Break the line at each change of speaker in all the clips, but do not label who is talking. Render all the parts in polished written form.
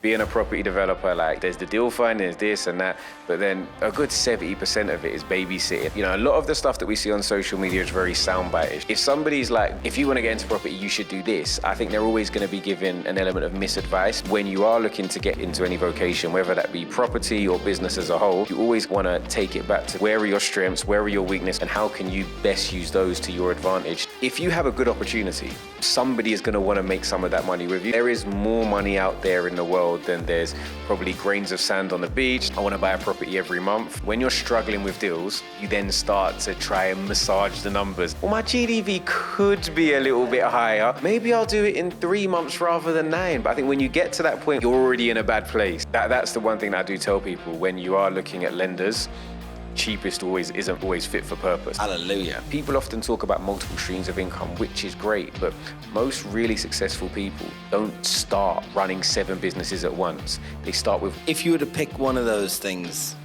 being a property developer, like there's the deal fund, there's this and that, but then a good 70% of it is babysitting. You know, a lot of the stuff that we see on social media is very soundbite-ish. If somebody's like, if you want to get into property, you should do this, I think they're always going to be given an element of misadvice. When you are looking to get into any vocation, whether that be property or business as a whole, you always want to take it back to where are your strengths, where are your weaknesses, and how can you best use those to your advantage. If you have a good opportunity, somebody is going to want to make some of that money with you. There is more money out there in the world than there's probably grains of sand on the beach. I want to buy a property every month. When you're struggling with deals, you then start to try and massage the numbers. Well, my GDV could be a little bit higher. Maybe I'll do it in 3 months rather than 9. But I think when you get to that point, you're already in a bad place. That's the one thing that I do tell people when you are looking at lenders. Cheapest isn't always fit for purpose.
Hallelujah.
People often talk about multiple streams of income, which is great, but most really successful people don't start running 7 businesses at once. They start with...
If you were to pick one of those things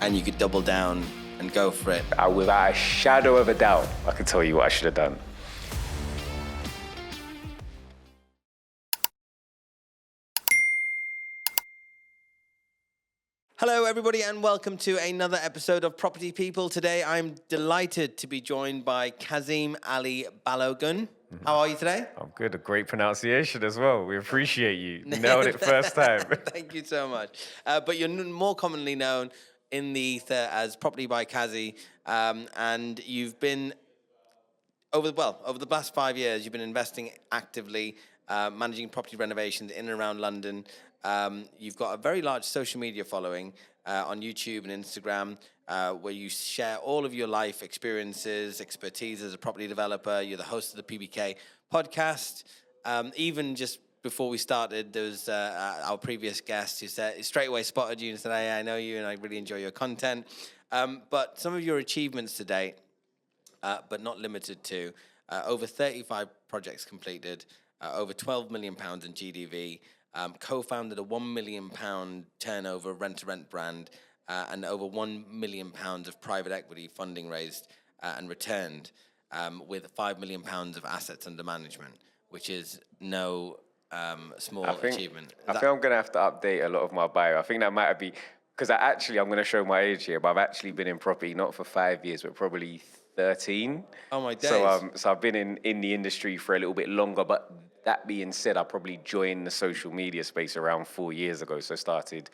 and you could double down and go for it.
Without a shadow of a doubt, I can tell you what I should have done.
Hello, everybody, and welcome to another episode of Property People. Today, I'm delighted to be joined by Kazeem Alli-Balogun. How are you today?
I'm good. A great pronunciation as well. We appreciate you. Nailed it first time.
Thank you so much. But you're more commonly known in the ether as PropertyByKazy, and you've been, over the past 5 years, you've been investing actively, managing property renovations in and around London. You've got a very large social media following on YouTube and Instagram, where you share all of your life experiences, expertise as a property developer. You're the host of the PBK podcast. Even just before we started, there was our previous guest who said, straight away spotted you and said, hey, I know you and I really enjoy your content. But some of your achievements to date, but not limited to, over 35 projects completed, over £12 million in GDV, co-founded a £1 million turnover rent-to-rent brand, and over £1 million of private equity funding raised and returned, with £5 million of assets under management, which is no small achievement.
I think I'm going to have to update a lot of my bio. I think that might be, because I'm going to show my age here, but I've actually been in property not for 5 years, but probably 13.
Oh my days.
So I've been in the industry for a little bit longer, but that being said, I probably joined the social media space around 4 years ago. So I started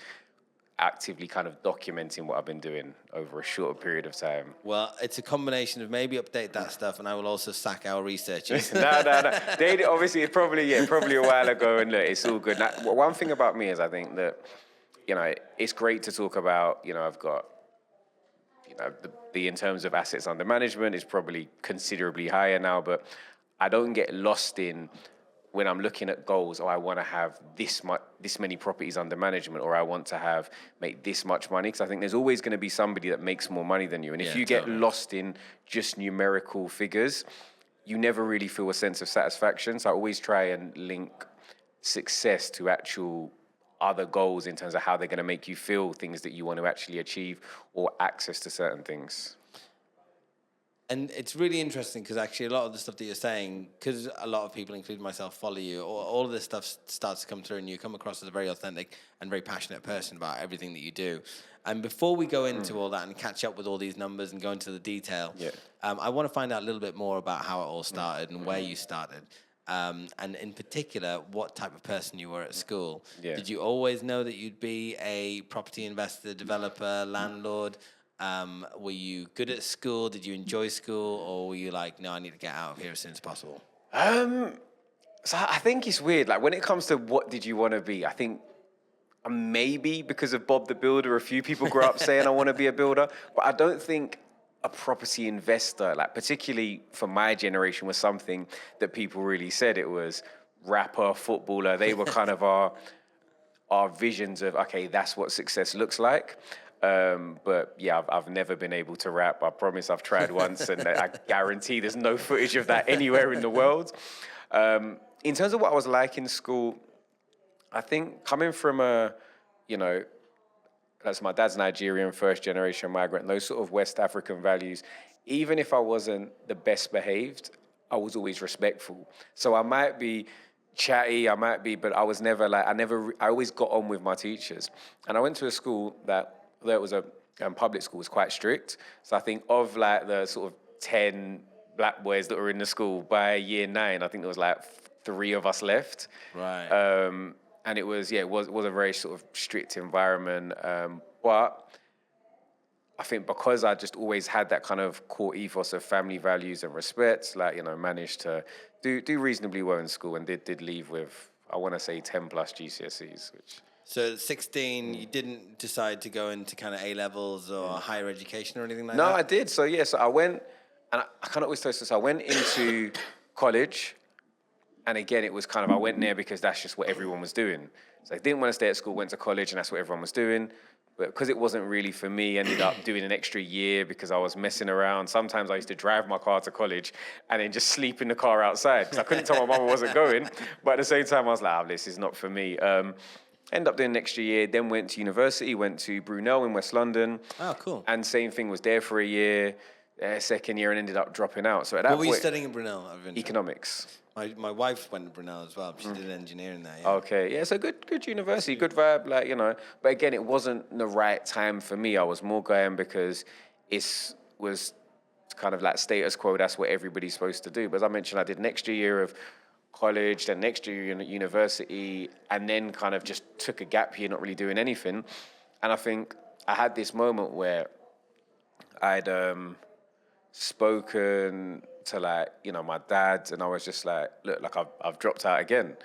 actively kind of documenting what I've been doing over a shorter period of time.
Well, it's a combination of maybe update that stuff, and I will also sack our researchers.
No. Obviously, it's probably a while ago, and look, it's all good. Now, one thing about me is I think that, it's great to talk about, I've got, the in terms of assets under management is probably considerably higher now, but I don't get lost in when I'm looking at goals, I want to have this many properties under management, or I want to make this much money, because I think there's always going to be somebody that makes more money than you. And if you get lost in just numerical figures, you never really feel a sense of satisfaction. So I always try and link success to actual other goals in terms of how they're going to make you feel, things that you want to actually achieve, or access to certain things.
And it's really interesting because actually a lot of the stuff that you're saying, because a lot of people, including myself, follow you, all of this stuff starts to come through and you come across as a very authentic and very passionate person about everything that you do. And before we go into all that and catch up with all these numbers and go into the detail, I want to find out a little bit more about how it all started and where you started. And in particular, what type of person you were at school. Did you always know that you'd be a property investor, developer, landlord? Were you good at school? Did you enjoy school? Or were you like, no, I need to get out of here as soon as possible?
So I think it's weird. Like when it comes to what did you want to be, I think maybe because of Bob the Builder, a few people grew up saying I want to be a builder, but I don't think a property investor, like particularly for my generation, was something that people really said. It was rapper, footballer. They were kind of our visions of, okay, that's what success looks like. But yeah, I've never been able to rap. I promise I've tried once, and I guarantee there's no footage of that anywhere in the world. In terms of what I was like in school, I think coming from that's my dad's Nigerian, first generation migrant, those sort of West African values, even if I wasn't the best behaved, I was always respectful. So I might be chatty, I might be, but I was never like, I always got on with my teachers. And I went to a school that, although it was a public school, was quite strict. So I think of like the sort of 10 black boys that were in the school by year 9, I think there was like 3 of us left.
Right.
And it was a very sort of strict environment. But I think because I just always had that kind of core ethos of family values and respect, like, you know, managed to do reasonably well in school and did leave with, I want to say, 10 plus GCSEs, which...
So at 16, you didn't decide to go into kind of A-levels or higher education or anything like
No,
that?
I did. So, yeah, so I went, and I kind of always tell this, so I went into college, and again, it was kind of, I went there because that's just what everyone was doing. So I didn't want to stay at school, went to college, and that's what everyone was doing. But because it wasn't really for me, ended up doing an extra year because I was messing around. Sometimes I used to drive my car to college and then just sleep in the car outside because I couldn't tell my mum I wasn't going. But at the same time, I was like, oh, this is not for me. Ended up doing an extra year, then went to university, went to Brunel in West London.
Oh, cool.
And same thing, was there for a year, second year, and ended up dropping out. So at that
What were you
point,
studying in Brunel?
economics.
My wife went to Brunel as well. She did engineering there. Yeah.
Okay, yeah, it's a good university, good vibe, like, you know. But again, it wasn't the right time for me. I was more going because it was kind of like status quo. That's what everybody's supposed to do. But as I mentioned, I did an extra year of college, then next year in university, and then kind of just took a gap year, not really doing anything. And I think I had this moment where I'd spoken to, like, you know, my dad, and I was just like, look, like I've dropped out again.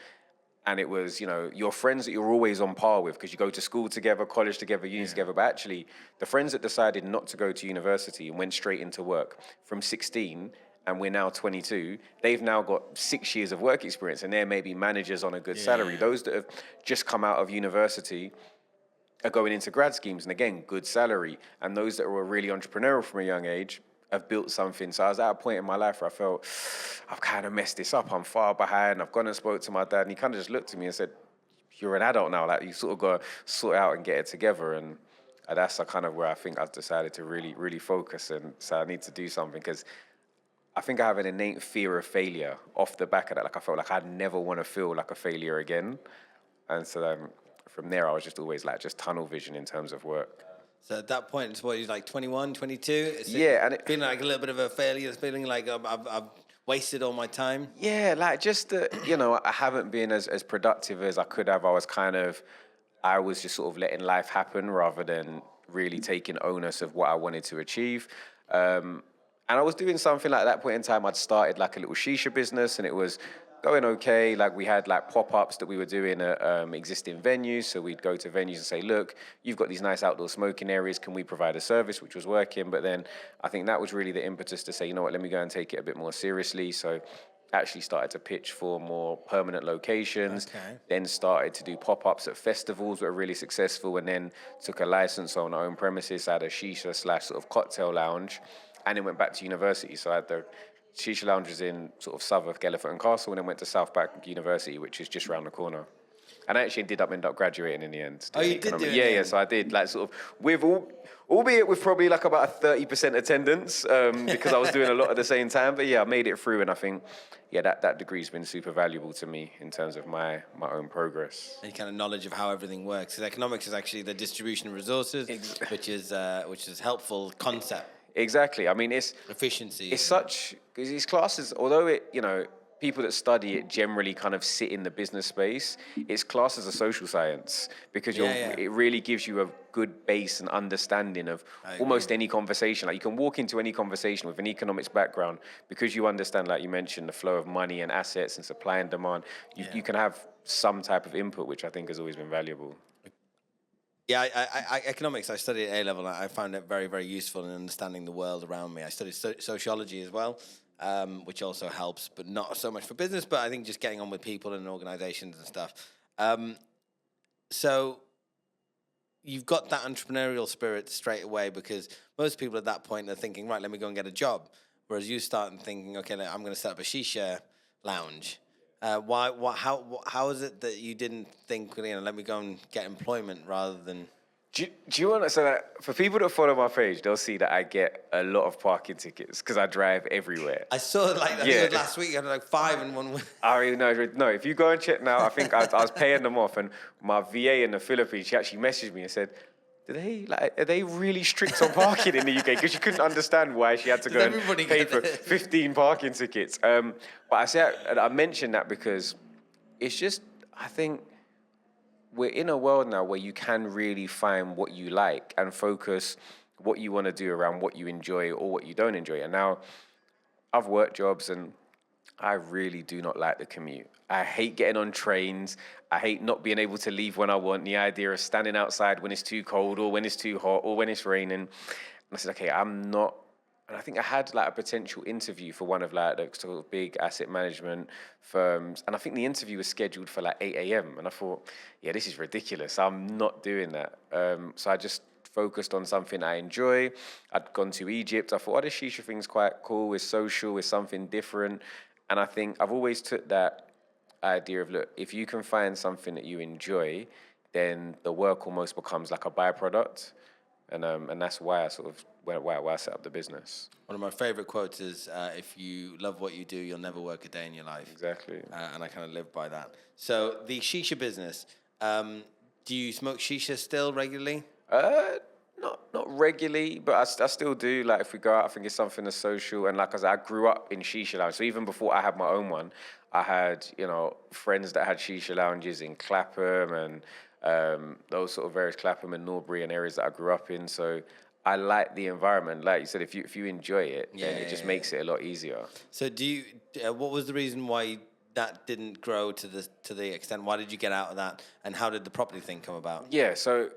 And it was, you know, your friends that you're always on par with because you go to school together, college together, uni together, but actually the friends that decided not to go to university and went straight into work from 16, and we're now 22, they've now got 6 years of work experience and they're maybe managers on a good salary. Those that have just come out of university are going into grad schemes, and again, good salary. And those that were really entrepreneurial from a young age have built something. So I was at a point in my life where I felt, I've kind of messed this up. I'm far behind. I've gone and spoke to my dad, and he kind of just looked at me and said, you're an adult now. Like, you sort of got to sort it out and get it together. And that's kind of where I think I've decided to really, really focus. And so I need to do something because I think I have an innate fear of failure off the back of that. Like, I felt like I'd never want to feel like a failure again. And so then from there, I was just always like just tunnel vision in terms of work.
So at that point, it's what, you're like 21, 22?
Yeah. And
feeling like a little bit of a failure, feeling like I've wasted all my time?
Yeah, like just, you know, I haven't been as productive as I could have. I was just sort of letting life happen rather than really taking onus of what I wanted to achieve. And I was doing something like that point in time. I'd started like a little shisha business, and it was going okay. Like, we had like pop-ups that we were doing at existing venues. So we'd go to venues and say, look, you've got these nice outdoor smoking areas. Can we provide a service? Which was working. But then I think that was really the impetus to say, you know what, let me go and take it a bit more seriously. So actually started to pitch for more permanent locations, then started to do pop-ups at festivals that were really successful, and then took a license on our own premises. I had a shisha / sort of cocktail lounge, and then went back to university. So I had the shisha lounges in sort of Southwark, Elephant and Castle, and then went to South Bank University, which is just around the corner. And I actually end up graduating in the end.
Oh, you did do it?
Yeah. So I did, like, sort of with albeit with probably like about a 30% attendance because I was doing a lot at the same time. But yeah, I made it through, and I think, yeah, that degree's been super valuable to me in terms of my own progress.
Any kind of knowledge of how everything works. Because economics is actually the distribution of resources, which is helpful concept.
Exactly. I mean, it's
efficiency.
It's such, because these classes, although it, you know, people that study it generally kind of sit in the business space, it's classed as a social science because it really gives you a good base and understanding of almost any conversation. Like, you can walk into any conversation with an economics background because you understand, like you mentioned, the flow of money and assets and supply and demand. You can have some type of input, which I think has always been valuable.
Yeah, I economics, I studied at A-level, and I found it very, very useful in understanding the world around me. I studied sociology as well, which also helps, but not so much for business, but I think just getting on with people and organizations and stuff. So you've got that entrepreneurial spirit straight away, because most people at that point are thinking, right, let me go and get a job. Whereas you start thinking, okay, I'm going to set up a shisha lounge. How is it that you didn't think, you know, let me go and get employment rather than...
Do you want to, so that for people that follow my page, they'll see that I get a lot of parking tickets because I drive everywhere.
I saw like I think it was last week. I had like 5 in 1 week.
I really know. No, if you go and check now, I think I was paying them off, and my VA in the Philippines, she actually messaged me and said, are they really strict on parking in the UK? Because she couldn't understand why she had to go and pay for 15 parking tickets. But I mentioned that because it's just, I think we're in a world now where you can really find what you like and focus what you want to do around what you enjoy or what you don't enjoy. And now I've worked jobs and I really do not like the commute. I hate getting on trains. I hate not being able to leave when I want. The idea of standing outside when it's too cold or when it's too hot or when it's raining. And I said, okay, I'm not. And I think I had like a potential interview for one of like the sort of big asset management firms. And I think the interview was scheduled for like 8 a.m. And I thought, yeah, this is ridiculous. I'm not doing that. So I just focused on something I enjoy. I'd gone to Egypt. I thought, oh, this shisha thing's quite cool. It's social. It's something different. And I think I've always took that idea of, look, if you can find something that you enjoy, then the work almost becomes like a byproduct. And that's why I sort of, why I set up the business.
One of my favorite quotes is, if you love what you do, you'll never work a day in your life.
Exactly.
And I kind of live by that. So the shisha business, do you smoke shisha still regularly?
Not regularly, but I still do. Like if we go out, I think it's something that's social. And like I said, I grew up in shisha lounge. So even before I had my own one, I had, friends that had shisha lounges in Clapham and those sort of various Clapham and Norbury and areas that I grew up in. So I like the environment. Like you said, if you enjoy it, then it just makes it a lot easier.
So what was the reason why that didn't grow to the extent? Why did you get out of that? And how did the property thing come about?
Yeah, so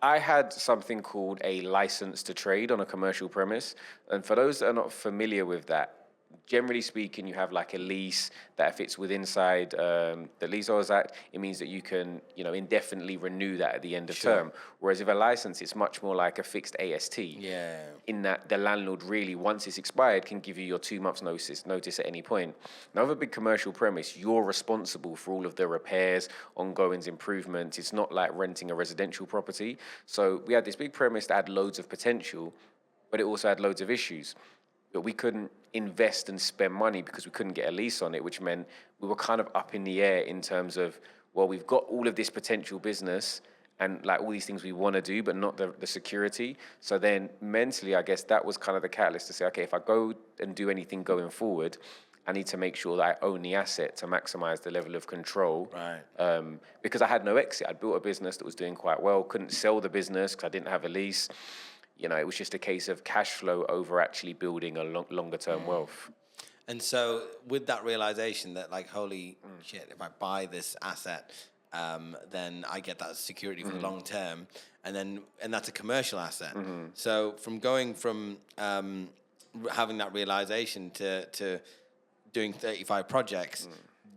I had something called a license to trade on a commercial premise. And for those that are not familiar with that, generally speaking, you have like a lease that if it's within inside the Leaseholders Act, it means that you can, indefinitely renew that at the end of term. Whereas if a license, it's much more like a fixed AST.
Yeah.
In that the landlord really, once it's expired, can give you your 2 months notice at any point. Now, with a big commercial premise, you're responsible for all of the repairs, ongoings, improvements. It's not like renting a residential property. So we had this big premise that had loads of potential, but it also had loads of issues. But we couldn't invest and spend money because we couldn't get a lease on it, which meant we were kind of up in the air in terms of, well, we've got all of this potential business and like all these things we want to do, but not the security. So then mentally, I guess that was kind of the catalyst to say, okay, if I go and do anything going forward, I need to make sure that I own the asset to maximize the level of control.
Right.
Because I had no exit. I'd built a business that was doing quite well, couldn't sell the business because I didn't have a lease. It was just a case of cash flow over actually building a longer term wealth.
And so with that realization that like, holy shit, if I buy this asset, then I get that security for the long term. And that's a commercial asset. So from going from having that realization to doing 35 projects,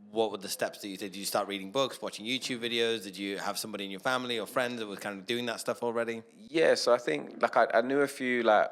what were the steps that you did? Did you start reading books, watching YouTube videos? Did you have somebody in your family or friends that was kind of doing that stuff already?
Yeah, so I think like I knew a few like.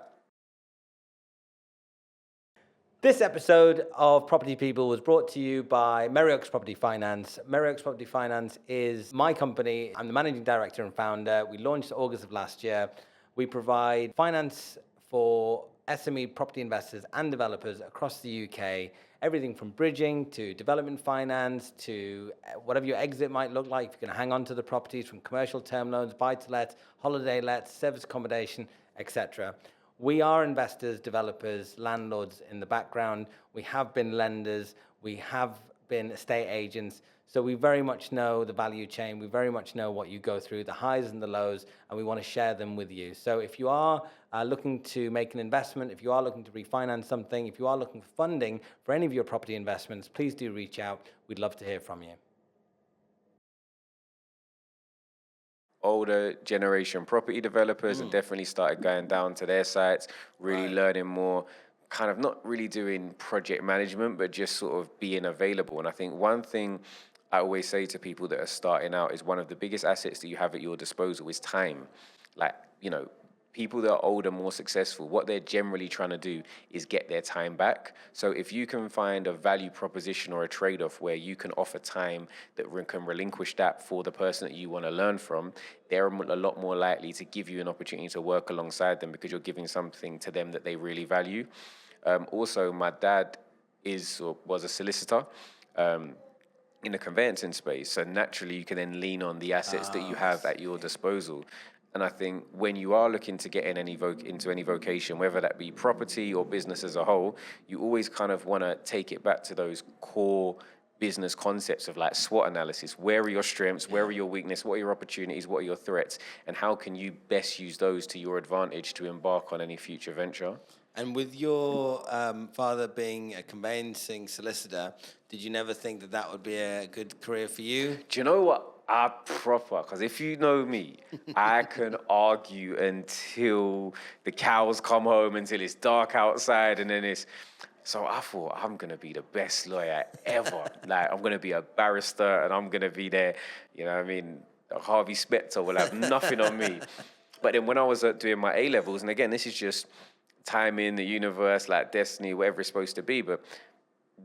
This episode of Property People was brought to you by Merriock's Property Finance. Merriock's Property Finance is my company. I'm the managing director and founder. We launched August of last year. We provide finance for SME property investors and developers across the UK. Everything from bridging to development finance to whatever your exit might look like. If you're going to hang on to the properties, from commercial term loans, buy-to-let, holiday-let, service accommodation, etc. We are investors, developers, landlords in the background. We have been lenders. We have been estate agents. So we very much know the value chain. We very much know what you go through, the highs and the lows, and we want to share them with you. So if you are looking to make an investment, if you are looking to refinance something, if you are looking for funding for any of your property investments, please do reach out. We'd love to hear from you.
Older generation property developers and definitely started going down to their sites, really learning more, kind of not really doing project management, but just sort of being available. And I think one thing I always say to people that are starting out is one of the biggest assets that you have at your disposal is time. Like, people that are older, more successful, what they're generally trying to do is get their time back. So if you can find a value proposition or a trade-off where you can offer time that can relinquish that for the person that you want to learn from, they're a lot more likely to give you an opportunity to work alongside them because you're giving something to them that they really value. Also, my dad was a solicitor in the conveyancing space. So naturally, you can then lean on the assets that you have at your disposal. And I think when you are looking to get in into any vocation, whether that be property or business as a whole, you always kind of want to take it back to those core business concepts of like SWOT analysis. Where are your strengths? Where are your weaknesses? What are your opportunities? What are your threats? And how can you best use those to your advantage to embark on any future venture?
And with your father being a conveyancing solicitor, did you never think that that would be a good career for you?
Do you know what? Because if you know me, I can argue until the cows come home, until it's dark outside, and then So I thought, I'm going to be the best lawyer ever. Like, I'm going to be a barrister, and I'm going to be there, you know what I mean? Harvey Specter will have nothing on me. But then when I was doing my A-levels, and again, this is just timing, the universe, like destiny, whatever it's supposed to be, but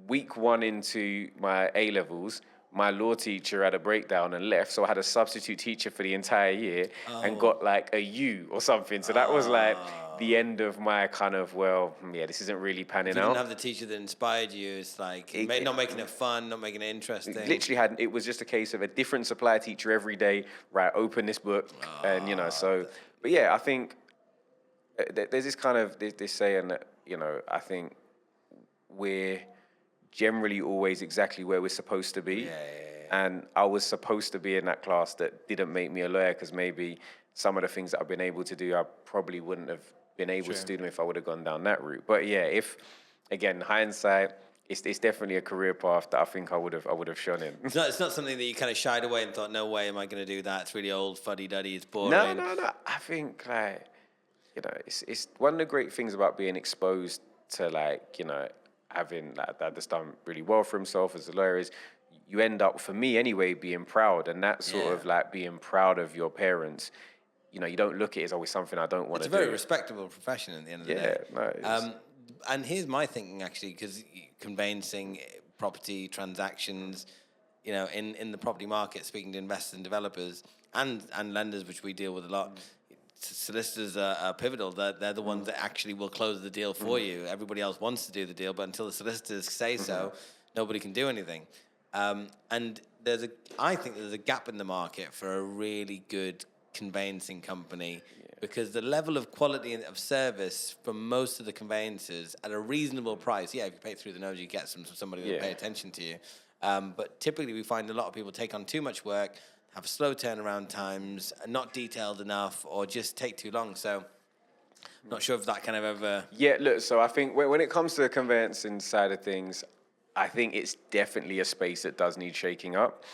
week one into my A-levels, my law teacher had a breakdown and left, so I had a substitute teacher for the entire year and got like a U or something. So that was like the end of my kind of, this isn't really panning
If you
out.
didn't have the teacher that inspired you, it's like not making it fun, not making it interesting.
Literally it was just a case of a different supply teacher every day, right, open this book, and but yeah, I think there's this kind of, this saying that, I think we're generally always exactly where we're supposed to be. And I was supposed to be in that class that didn't make me a lawyer because maybe some of the things that I've been able to do, I probably wouldn't have been able to do them if I would have gone down that route. But yeah, again, hindsight, it's definitely a career path that I think I would have shone in.
It's not something that you kind of shied away and thought, no way am I going to do that. It's really old, fuddy-duddy, it's boring.
No. I think it's one of the great things about being exposed to having that that's done really well for himself as a lawyer is you end up, for me anyway, being proud, and that sort of like being proud of your parents. You don't look at it as always something I don't want to do.
It's a very respectable profession at the end of the day.
No,
and here's my thinking actually, because conveyancing, property transactions, in the property market, speaking to investors and developers and lenders, which we deal with a lot. Solicitors are pivotal. They're the ones that actually will close the deal for you. Everybody else wants to do the deal, but until the solicitors say so, nobody can do anything. And I think there's a gap in the market for a really good conveyancing company because the level of quality of service from most of the conveyancers at a reasonable price. Yeah, if you pay through the nose, you get somebody that will pay attention to you. But typically, we find a lot of people take on too much work, have slow turnaround times, not detailed enough, or just take too long. So not sure if that kind of ever...
Yeah, look, so I think when it comes to the conveyancing side of things, I think it's definitely a space that does need shaking up.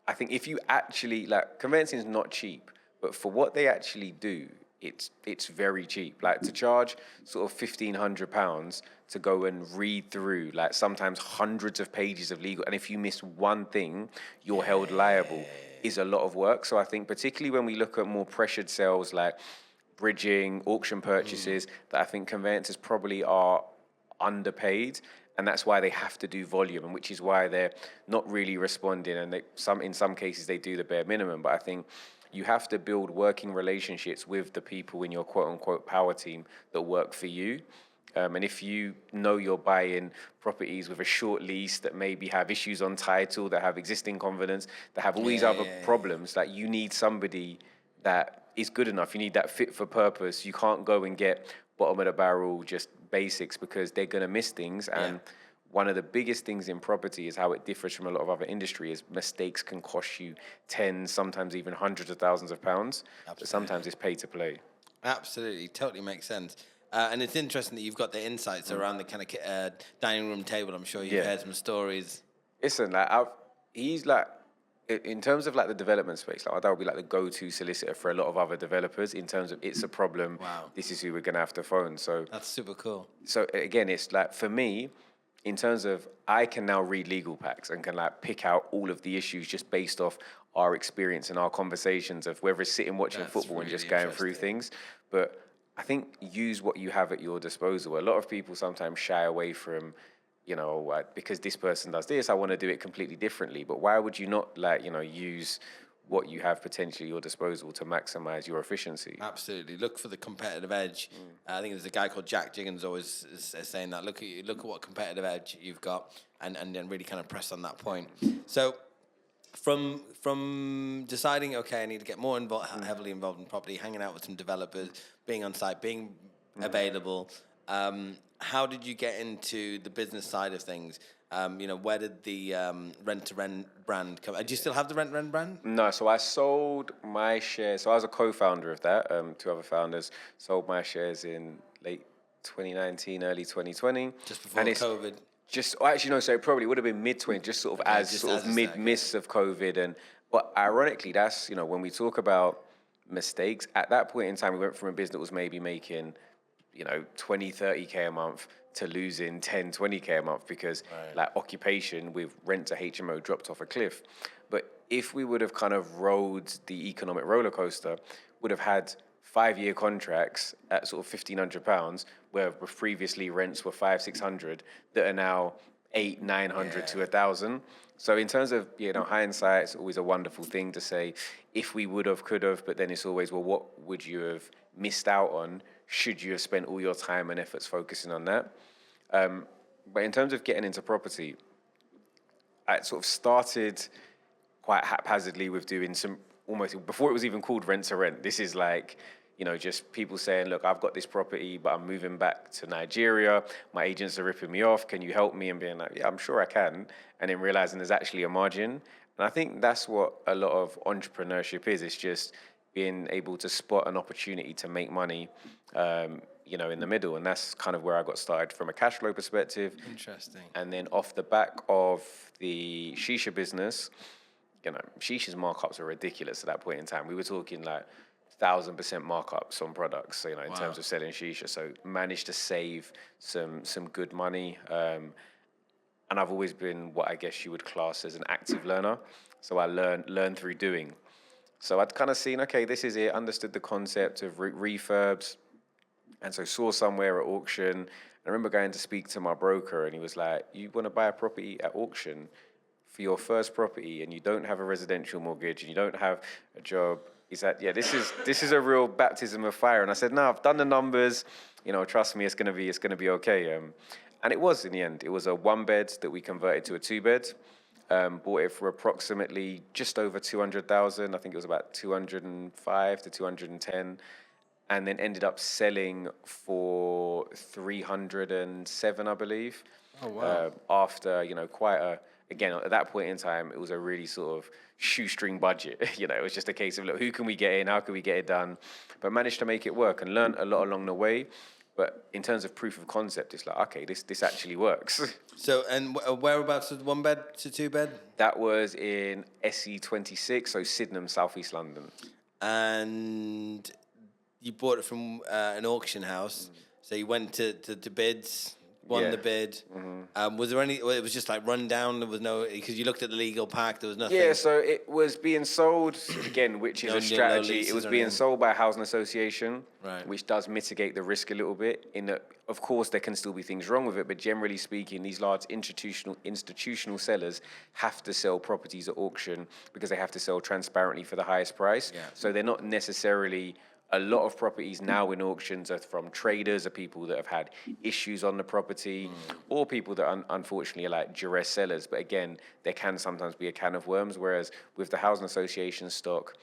I think if you actually, conveyancing is not cheap, but for what they actually do, it's very cheap. Like, to charge sort of £1,500 to go and read through, sometimes hundreds of pages of legal, and if you miss one thing, you're held liable, is a lot of work. So I think particularly when we look at more pressured sales like bridging, auction purchases, that I think conveyancers probably are underpaid, and that's why they have to do volume, and which is why they're not really responding, and in some cases they do the bare minimum. But I think you have to build working relationships with the people in your quote-unquote power team that work for you. And if you know you're buying properties with a short lease that maybe have issues on title, that have existing covenants, that have all these other problems, you need somebody that is good enough. You need that fit for purpose. You can't go and get bottom of the barrel, just basics, because they're going to miss things. And one of the biggest things in property is how it differs from a lot of other industries. Mistakes can cost you tens, sometimes even hundreds of thousands of pounds. But sometimes it's pay to play.
Absolutely, totally makes sense. And it's interesting that you've got the insights around the kind of dining room table. I'm sure you've heard some stories.
Listen, he's in terms of the development space, that would be the go-to solicitor for a lot of other developers in terms of it's a problem.
Wow.
This is who we're gonna have to phone. So
that's super cool.
So again, it's for me, in terms of I can now read legal packs and can pick out all of the issues just based off our experience and our conversations of whether it's sitting watching
That's
football and
really
just going through
interesting.
things. But I think use what you have at your disposal. A lot of people sometimes shy away from, because this person does this, I want to do it completely differently. But why would you not use what you have potentially at your disposal to maximize your efficiency?
Absolutely. Look for the competitive edge. I think there's a guy called Jack Jiggins always is saying that. Look at what competitive edge you've got, and then really kind of press on that point. So, from deciding, okay, I need to get more heavily involved in property, hanging out with some developers, being on site, being available. How did you get into the business side of things? Where did the rent-to-rent brand come? Do you still have the rent-to-rent brand?
No, so I sold my shares. So I was a co-founder of that. Two other founders sold my shares in late 2019, early 2020.
Just before COVID?
Actually, no, so it probably would have been mid-20, just sort of mid-miss of COVID. But ironically, that's, when we talk about mistakes, at that point in time, we went from a business that was maybe making, 20, 30K a month to losing 10, 20K a month because occupation with rent to HMO dropped off a cliff. But if we would have kind of rode the economic roller coaster, would have had 5-year contracts at sort of £1,500, where previously rents were 500-600, that are now 800-900 to 1,000. So in terms of hindsight, it's always a wonderful thing to say if we would have, could have, but then it's always, well, what would you have missed out on? Should you have spent all your time and efforts focusing on that? But in terms of getting into property, I sort of started quite haphazardly with doing some almost, before it was even called rent to rent. This is like, just people saying, look, I've got this property, but I'm moving back to Nigeria. My agents are ripping me off. Can you help me? And being like, yeah, I'm sure I can. And then realizing there's actually a margin. And I think that's what a lot of entrepreneurship is. It's just being able to spot an opportunity to make money, in the middle. And that's kind of where I got started from a cash flow perspective.
Interesting.
And then off the back of the shisha business, shisha's markups are ridiculous at that point in time. We were talking like 1,000% markups on products, in terms of selling shisha. So managed to save some good money. And I've always been what I guess you would class as an active learner. So I learn through doing. So I'd kind of seen, okay, this is it, understood the concept of refurbs, and so saw somewhere at auction. I remember going to speak to my broker, and he was like, you want to buy a property at auction for your first property, and you don't have a residential mortgage, and you don't have a job? He's like, yeah, this is a real baptism of fire. And I said, no, I've done the numbers, trust me, it's gonna be okay. And it was in the end. It was a 1-bed that we converted to a 2-bed. Bought it for approximately just over 200,000. I think it was about 205 to 210, and then ended up selling for 307, I believe.
Oh wow!
After again at that point in time, it was a really sort of shoestring budget. It was just a case of, look, who can we get in? How can we get it done? But managed to make it work and learned a lot along the way. But in terms of proof of concept, it's like, okay, this actually works.
So, and whereabouts is 1-bed to 2-bed?
That was in SE26, so Sydenham, Southeast London.
And you bought it from an auction house. So you went to bids, won the bid. Was there any? It was just like run down. There was no, because you looked at the legal pack. There was nothing.
Yeah, so it was being sold again, which is a strategy. It was being sold by a housing association, which does mitigate the risk a little bit. In that, of course, there can still be things wrong with it, but generally speaking, these large institutional sellers have to sell properties at auction because they have to sell transparently for the highest price.
Yeah.
So they're not necessarily. A lot of properties now in auctions are from traders, or people that have had issues on the property, or people that unfortunately are like duress sellers. But again, there can sometimes be a can of worms, whereas with the housing association stock,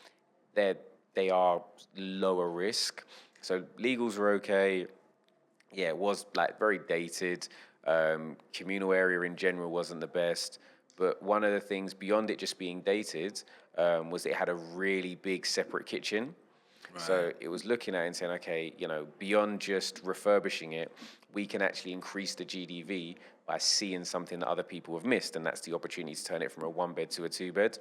they are lower risk. So legals are okay. Yeah, it was like very dated. Communal area in general wasn't the best. But one of the things beyond it just being dated was it had a really big separate kitchen. So it was looking at it and saying, okay, beyond just refurbishing it, we can actually increase the GDV by seeing something that other people have missed, and that's the opportunity to turn it from a 1-bed to a 2-bed.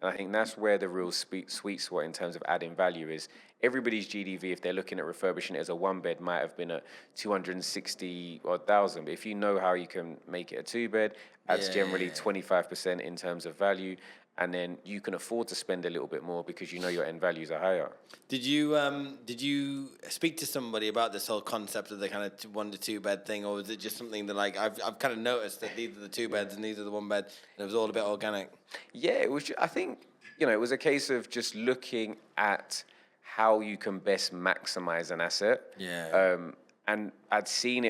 And I think that's where the real sweet spot in terms of adding value is. Everybody's GDV, if they're looking at refurbishing it as a 1-bed, might have been at 260,000. But if you know how you can make it a 2-bed, adds generally 25% in terms of value. and then you can afford to spend a little bit more because you know your end values are higher.
Did you speak to somebody about this whole concept of the kind of 1 to 2 bed thing, or was it just something that like I've kind of noticed that these are the 2 beds and these are the 1 bed, and it was all a bit organic?
Yeah, it was. I think it was a case of just looking at how you can best maximize an asset.
Yeah.
And I hadn't seen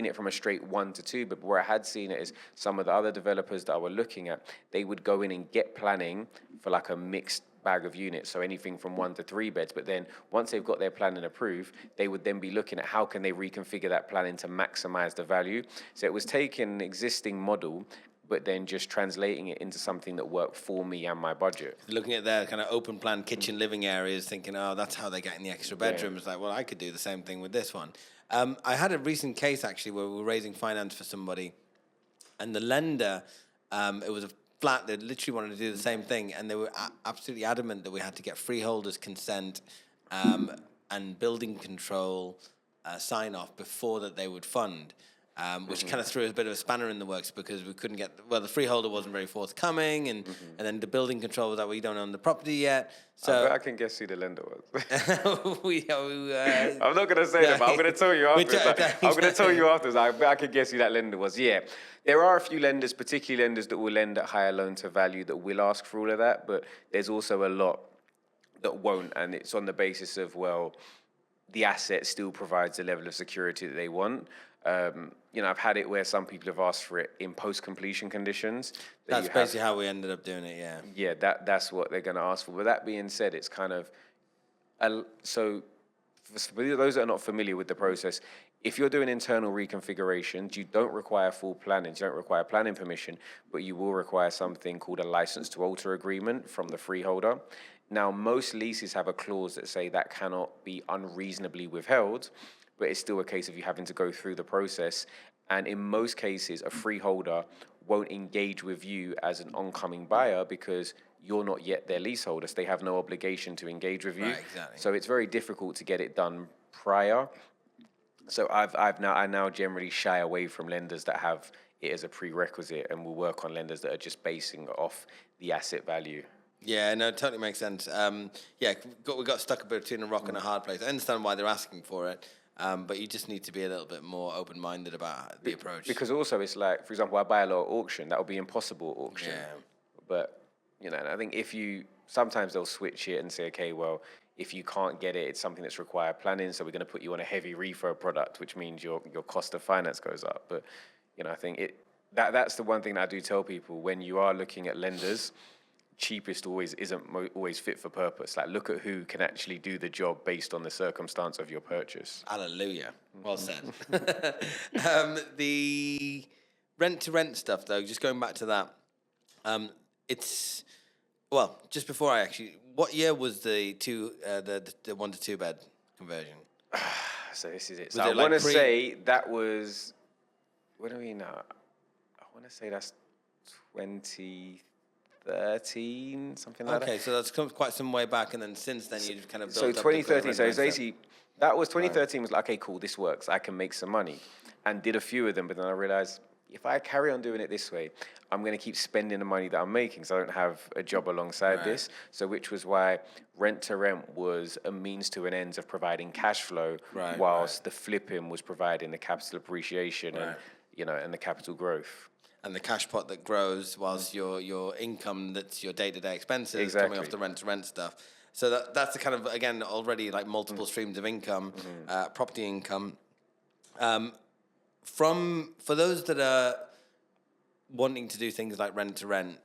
it from a straight 1 to 2, but where I had seen it is some of the other developers that I were looking at, they would go in and get planning for like a mixed bag of units, so anything from 1 to 3 beds. But then once they've got their planning approved, they would then be looking at how can they reconfigure that planning to maximize the value. So it was taking an existing model, but then just translating it into something that worked for me and my budget.
Looking at their kind of open plan kitchen living areas, thinking, oh, that's how they're getting the extra bedrooms. Like, well, I could do the same thing with this one. I had a recent case, actually, where we were raising finance for somebody, and the lender, it was a flat that literally wanted to do the same thing, and they were absolutely adamant that we had to get freeholders' consent and building control sign-off before that they would fund. Which kind of threw a bit of a spanner in the works because we couldn't get, the freeholder wasn't very forthcoming, and then the building control was that we don't own the property yet. So
I can guess who the lender was.
I'm
not going to say that, but I'm going to tell you afterwards. I'm going to tell you afterwards. I can guess who that lender was. Yeah. There are a few lenders, particularly lenders that will lend at higher loan to value, that will ask for all of that, but there's also a lot that won't, and it's on the basis of, well, the asset still provides the level of security that they want. I've had it where some people have asked for it in post-completion conditions.
That's basically how we ended up doing it, yeah.
Yeah, that's what they're going to ask for. But that being said, it's kind of... So for those that are not familiar with the process, if you're doing internal reconfigurations, you don't require full planning, you don't require planning permission, but you will require something called a license to alter agreement from the freeholder. Now, most leases have a clause that say that cannot be unreasonably withheld, but it's still a case of you having to go through the process. And in most cases, a freeholder won't engage with you as an oncoming buyer because you're not yet their leaseholder, so they have no obligation to engage with you.
Right, exactly.
So it's very difficult to get it done prior. So I now generally shy away from lenders that have it as a prerequisite, and will work on lenders that are just basing it off the asset value.
Yeah, no, it totally makes sense. We got stuck between a rock and a hard place. I understand why they're asking for it. But you just need to be a little bit more open-minded about the approach. Because
also it's like, for example, I buy a lot at auction. That would be impossible at auction.
Yeah.
But, and I think sometimes they'll switch it and say, okay, well, if you can't get it, it's something that's required planning, so we're going to put you on a heavy refurb product, which means your cost of finance goes up. But, I think that's the one thing that I do tell people when you are looking at lenders. Cheapest isn't always fit for purpose. Like, look at who can actually do the job based on the circumstance of your purchase.
Hallelujah. Well said. The rent-to-rent stuff, though, just going back to that, just before what year was the 1 to 2 bed conversion?
So this is it.
Was
So I want to say that was, what do we know? I want to say that's 2013, something like that.
Okay, so that's come quite some way back, and then since then you've kind of built
so
up
2013. So it's basically 2013 was like, okay, cool, this works. I can make some money, and did a few of them. But then I realized if I carry on doing it this way, I'm going to keep spending the money that I'm making, so I don't have a job alongside this. So which was why rent to rent was a means to an end of providing cash flow, whilst the flipping was providing the capital appreciation and and the capital growth.
And the cash pot that grows whilst your income, that's your day-to-day expenses coming off the rent-to-rent stuff. So that's the kind of, again, already like multiple streams of income, property income. For those that are wanting to do things like rent-to-rent,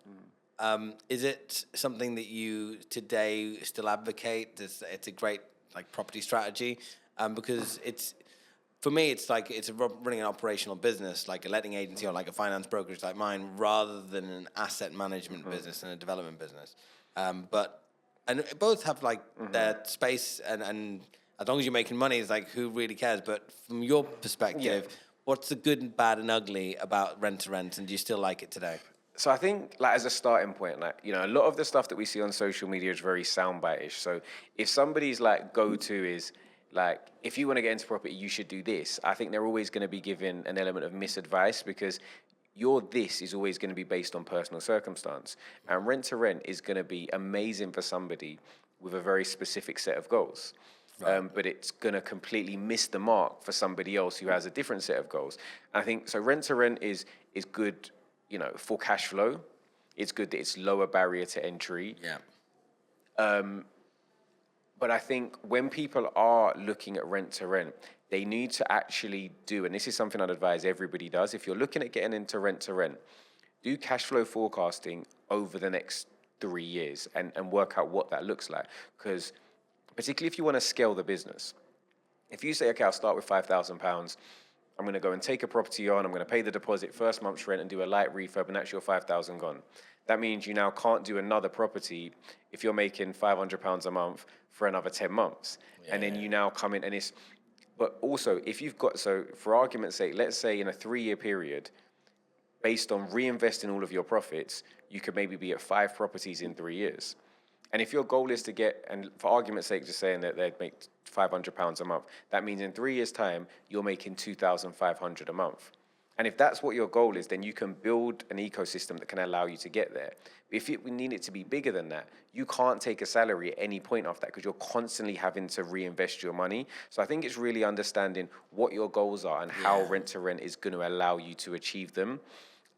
is it something that you today still advocate? It's a great like property strategy because for me, it's like running an operational business, like a letting agency or like a finance brokerage like mine, rather than an asset management business and a development business. But both have like their space, and as long as you're making money, it's like who really cares? But from your perspective, what's the good and bad and ugly about rent to rent, and do you still like it today?
So I think, like, as a starting point, like, a lot of the stuff that we see on social media is very soundbite-ish. So if somebody's like go-to is like, if you want to get into property, you should do this, I think they're always going to be given an element of misadvice, because your this is always going to be based on personal circumstance. And rent to rent is going to be amazing for somebody with a very specific set of goals. But it's going to completely miss the mark for somebody else who has a different set of goals. And I think so. Rent to rent is good, for cash flow. It's good that it's lower barrier to entry.
Yeah.
But I think when people are looking at rent to rent, they need to actually do, and this is something I'd advise everybody does. If you're looking at getting into rent to rent, do cash flow forecasting over the next 3 years and work out what that looks like. Because particularly if you want to scale the business, if you say, okay, I'll start with £5,000, I'm going to go and take a property on, I'm going to pay the deposit, first month's rent, and do a light refurb, and that's your 5,000 gone. That means you now can't do another property if you're making £500 a month for another 10 months. Yeah. And then you now come in and it's, but also if you've got, so for argument's sake, let's say in a 3-year period, based on reinvesting all of your profits, you could maybe be at 5 properties in 3 years. And if your goal is to get, and for argument's sake, just saying that they'd make £500 a month, that means in 3 years' time, you're making £2,500 a month. And if that's what your goal is, then you can build an ecosystem that can allow you to get there. If we need it to be bigger than that, you can't take a salary at any point off that because you're constantly having to reinvest your money. So I think it's really understanding what your goals are and how rent to rent is going to allow you to achieve them.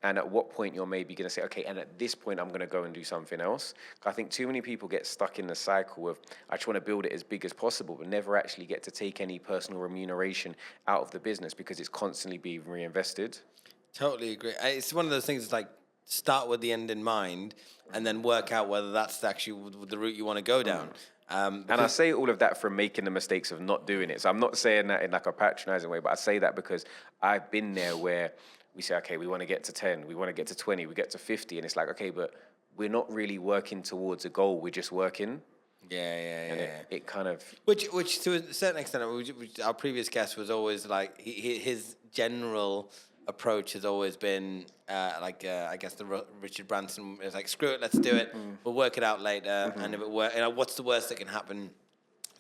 And at what point you're maybe going to say, okay, and at this point, I'm going to go and do something else. I think too many people get stuck in the cycle of, I just want to build it as big as possible, but never actually get to take any personal remuneration out of the business because it's constantly being reinvested.
Totally agree. It's one of those things, it's like start with the end in mind and then work out whether that's actually the route you want to go down.
And I say all of that from making the mistakes of not doing it. So I'm not saying that in like a patronizing way, but I say that because I've been there where we say, okay, we want to get to 10, we want to get to 20, we get to 50. And it's like, okay, but we're not really working towards a goal. We're just working.
Yeah.
It kind of...
Which to a certain extent, our previous guest was always like, his general approach has always been I guess the Richard Branson is like, screw it, let's do it. We'll work it out later. And if it works, what's the worst that can happen?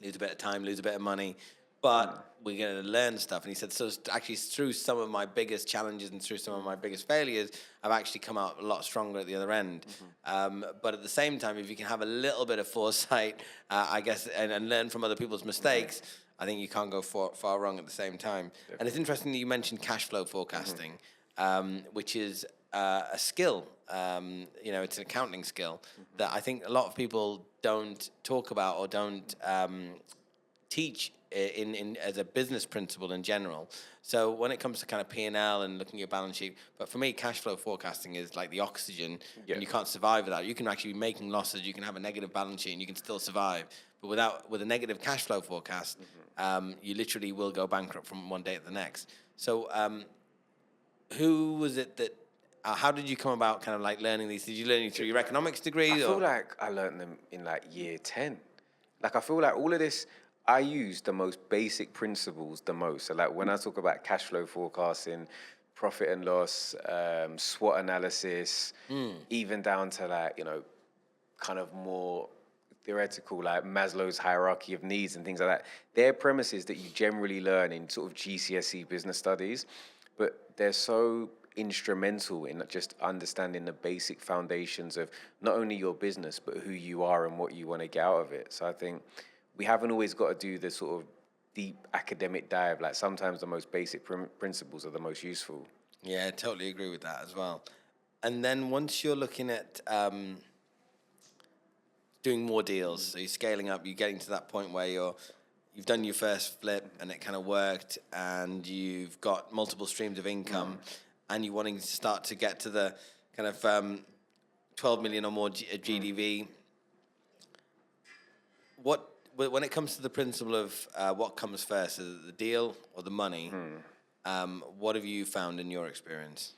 Lose a bit of time, lose a bit of money. But we're going to learn stuff. And he said, so actually through some of my biggest challenges and through some of my biggest failures, I've actually come out a lot stronger at the other end. But at the same time, if you can have a little bit of foresight, I guess, and learn from other people's mistakes, I think you can't go far wrong at the same time. Definitely. And it's interesting that you mentioned cash flow forecasting, which is a skill. It's an accounting skill that I think a lot of people don't talk about or don't teach in as a business principle in general. So when it comes to kind of P&L and looking at your balance sheet, but for me, cash flow forecasting is like the oxygen, and you can't survive without. You can actually be making losses, you can have a negative balance sheet, and you can still survive. But with a negative cash flow forecast, you literally will go bankrupt from one day to the next. So who was it that, how did you come about kind of like learning these? Did you learn through your economics degree?
I feel like I learned them in like year 10. Like I feel like all of this, I use the most basic principles the most. So like when I talk about cash flow forecasting, profit and loss, SWOT analysis, even down to like, kind of more theoretical, like Maslow's hierarchy of needs and things like that. They're premises that you generally learn in sort of GCSE business studies, but they're so instrumental in just understanding the basic foundations of not only your business, but who you are and what you want to get out of it. So I think we haven't always got to do the sort of deep academic dive. Like sometimes the most basic principles are the most useful.
Yeah, I totally agree with that as well. And then once you're looking at doing more deals, so you're scaling up, you're getting to that point where you've done your first flip and it kind of worked and you've got multiple streams of income and you're wanting to start to get to the kind of 12 million or more GDV. When it comes to the principle of what comes first, is it the deal or the money? What have you found in your experience?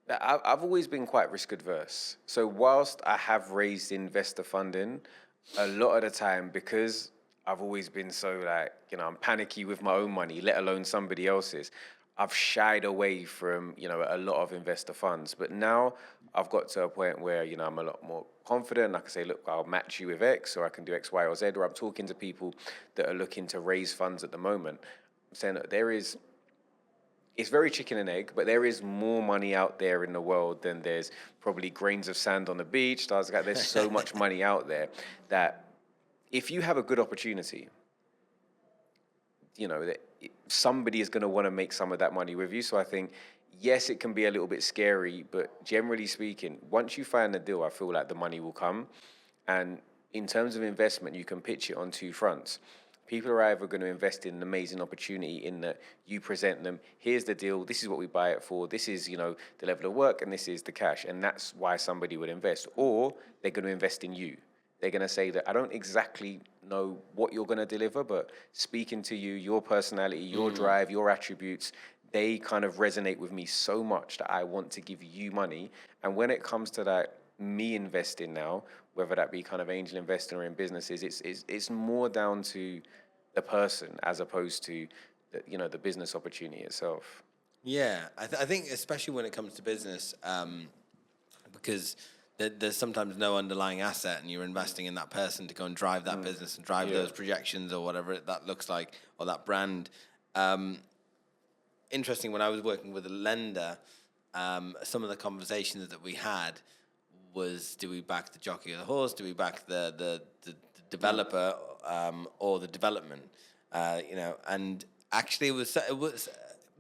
I've always been quite risk adverse. So whilst I have raised investor funding, a lot of the time, because I've always been so like, I'm panicky with my own money, let alone somebody else's, I've shied away from, a lot of investor funds. But now I've got to a point where, I'm a lot more confident. I can say, look, I'll match you with X, or I can do X, Y, or Z, or I'm talking to people that are looking to raise funds at the moment. I'm saying that there is it's very chicken and egg, but there is more money out there in the world than there's probably grains of sand on the beach. There's so much money out there that if you have a good opportunity, that somebody is going to want to make some of that money with you. So I think, yes, it can be a little bit scary, but generally speaking, once you find the deal, I feel like the money will come. And in terms of investment, you can pitch it on two fronts. People are either going to invest in an amazing opportunity in that you present them, here's the deal, this is what we buy it for, this is, the level of work, and this is the cash. And that's why somebody would invest. Or they're going to invest in you. They're going to say that I don't exactly know what you're going to deliver, but speaking to you, your personality, your drive, your attributes, they kind of resonate with me so much that I want to give you money. And when it comes to that, me investing now, whether that be kind of angel investing or in businesses, it's more down to the person as opposed to the business opportunity itself.
Yeah, I think especially when it comes to business, because there's sometimes no underlying asset, and you're investing in that person to go and drive that business and drive those projections or whatever that looks like, or that brand. Interesting, when I was working with a lender, some of the conversations that we had was, do we back the jockey or the horse? Do we back the developer or the development? And actually it was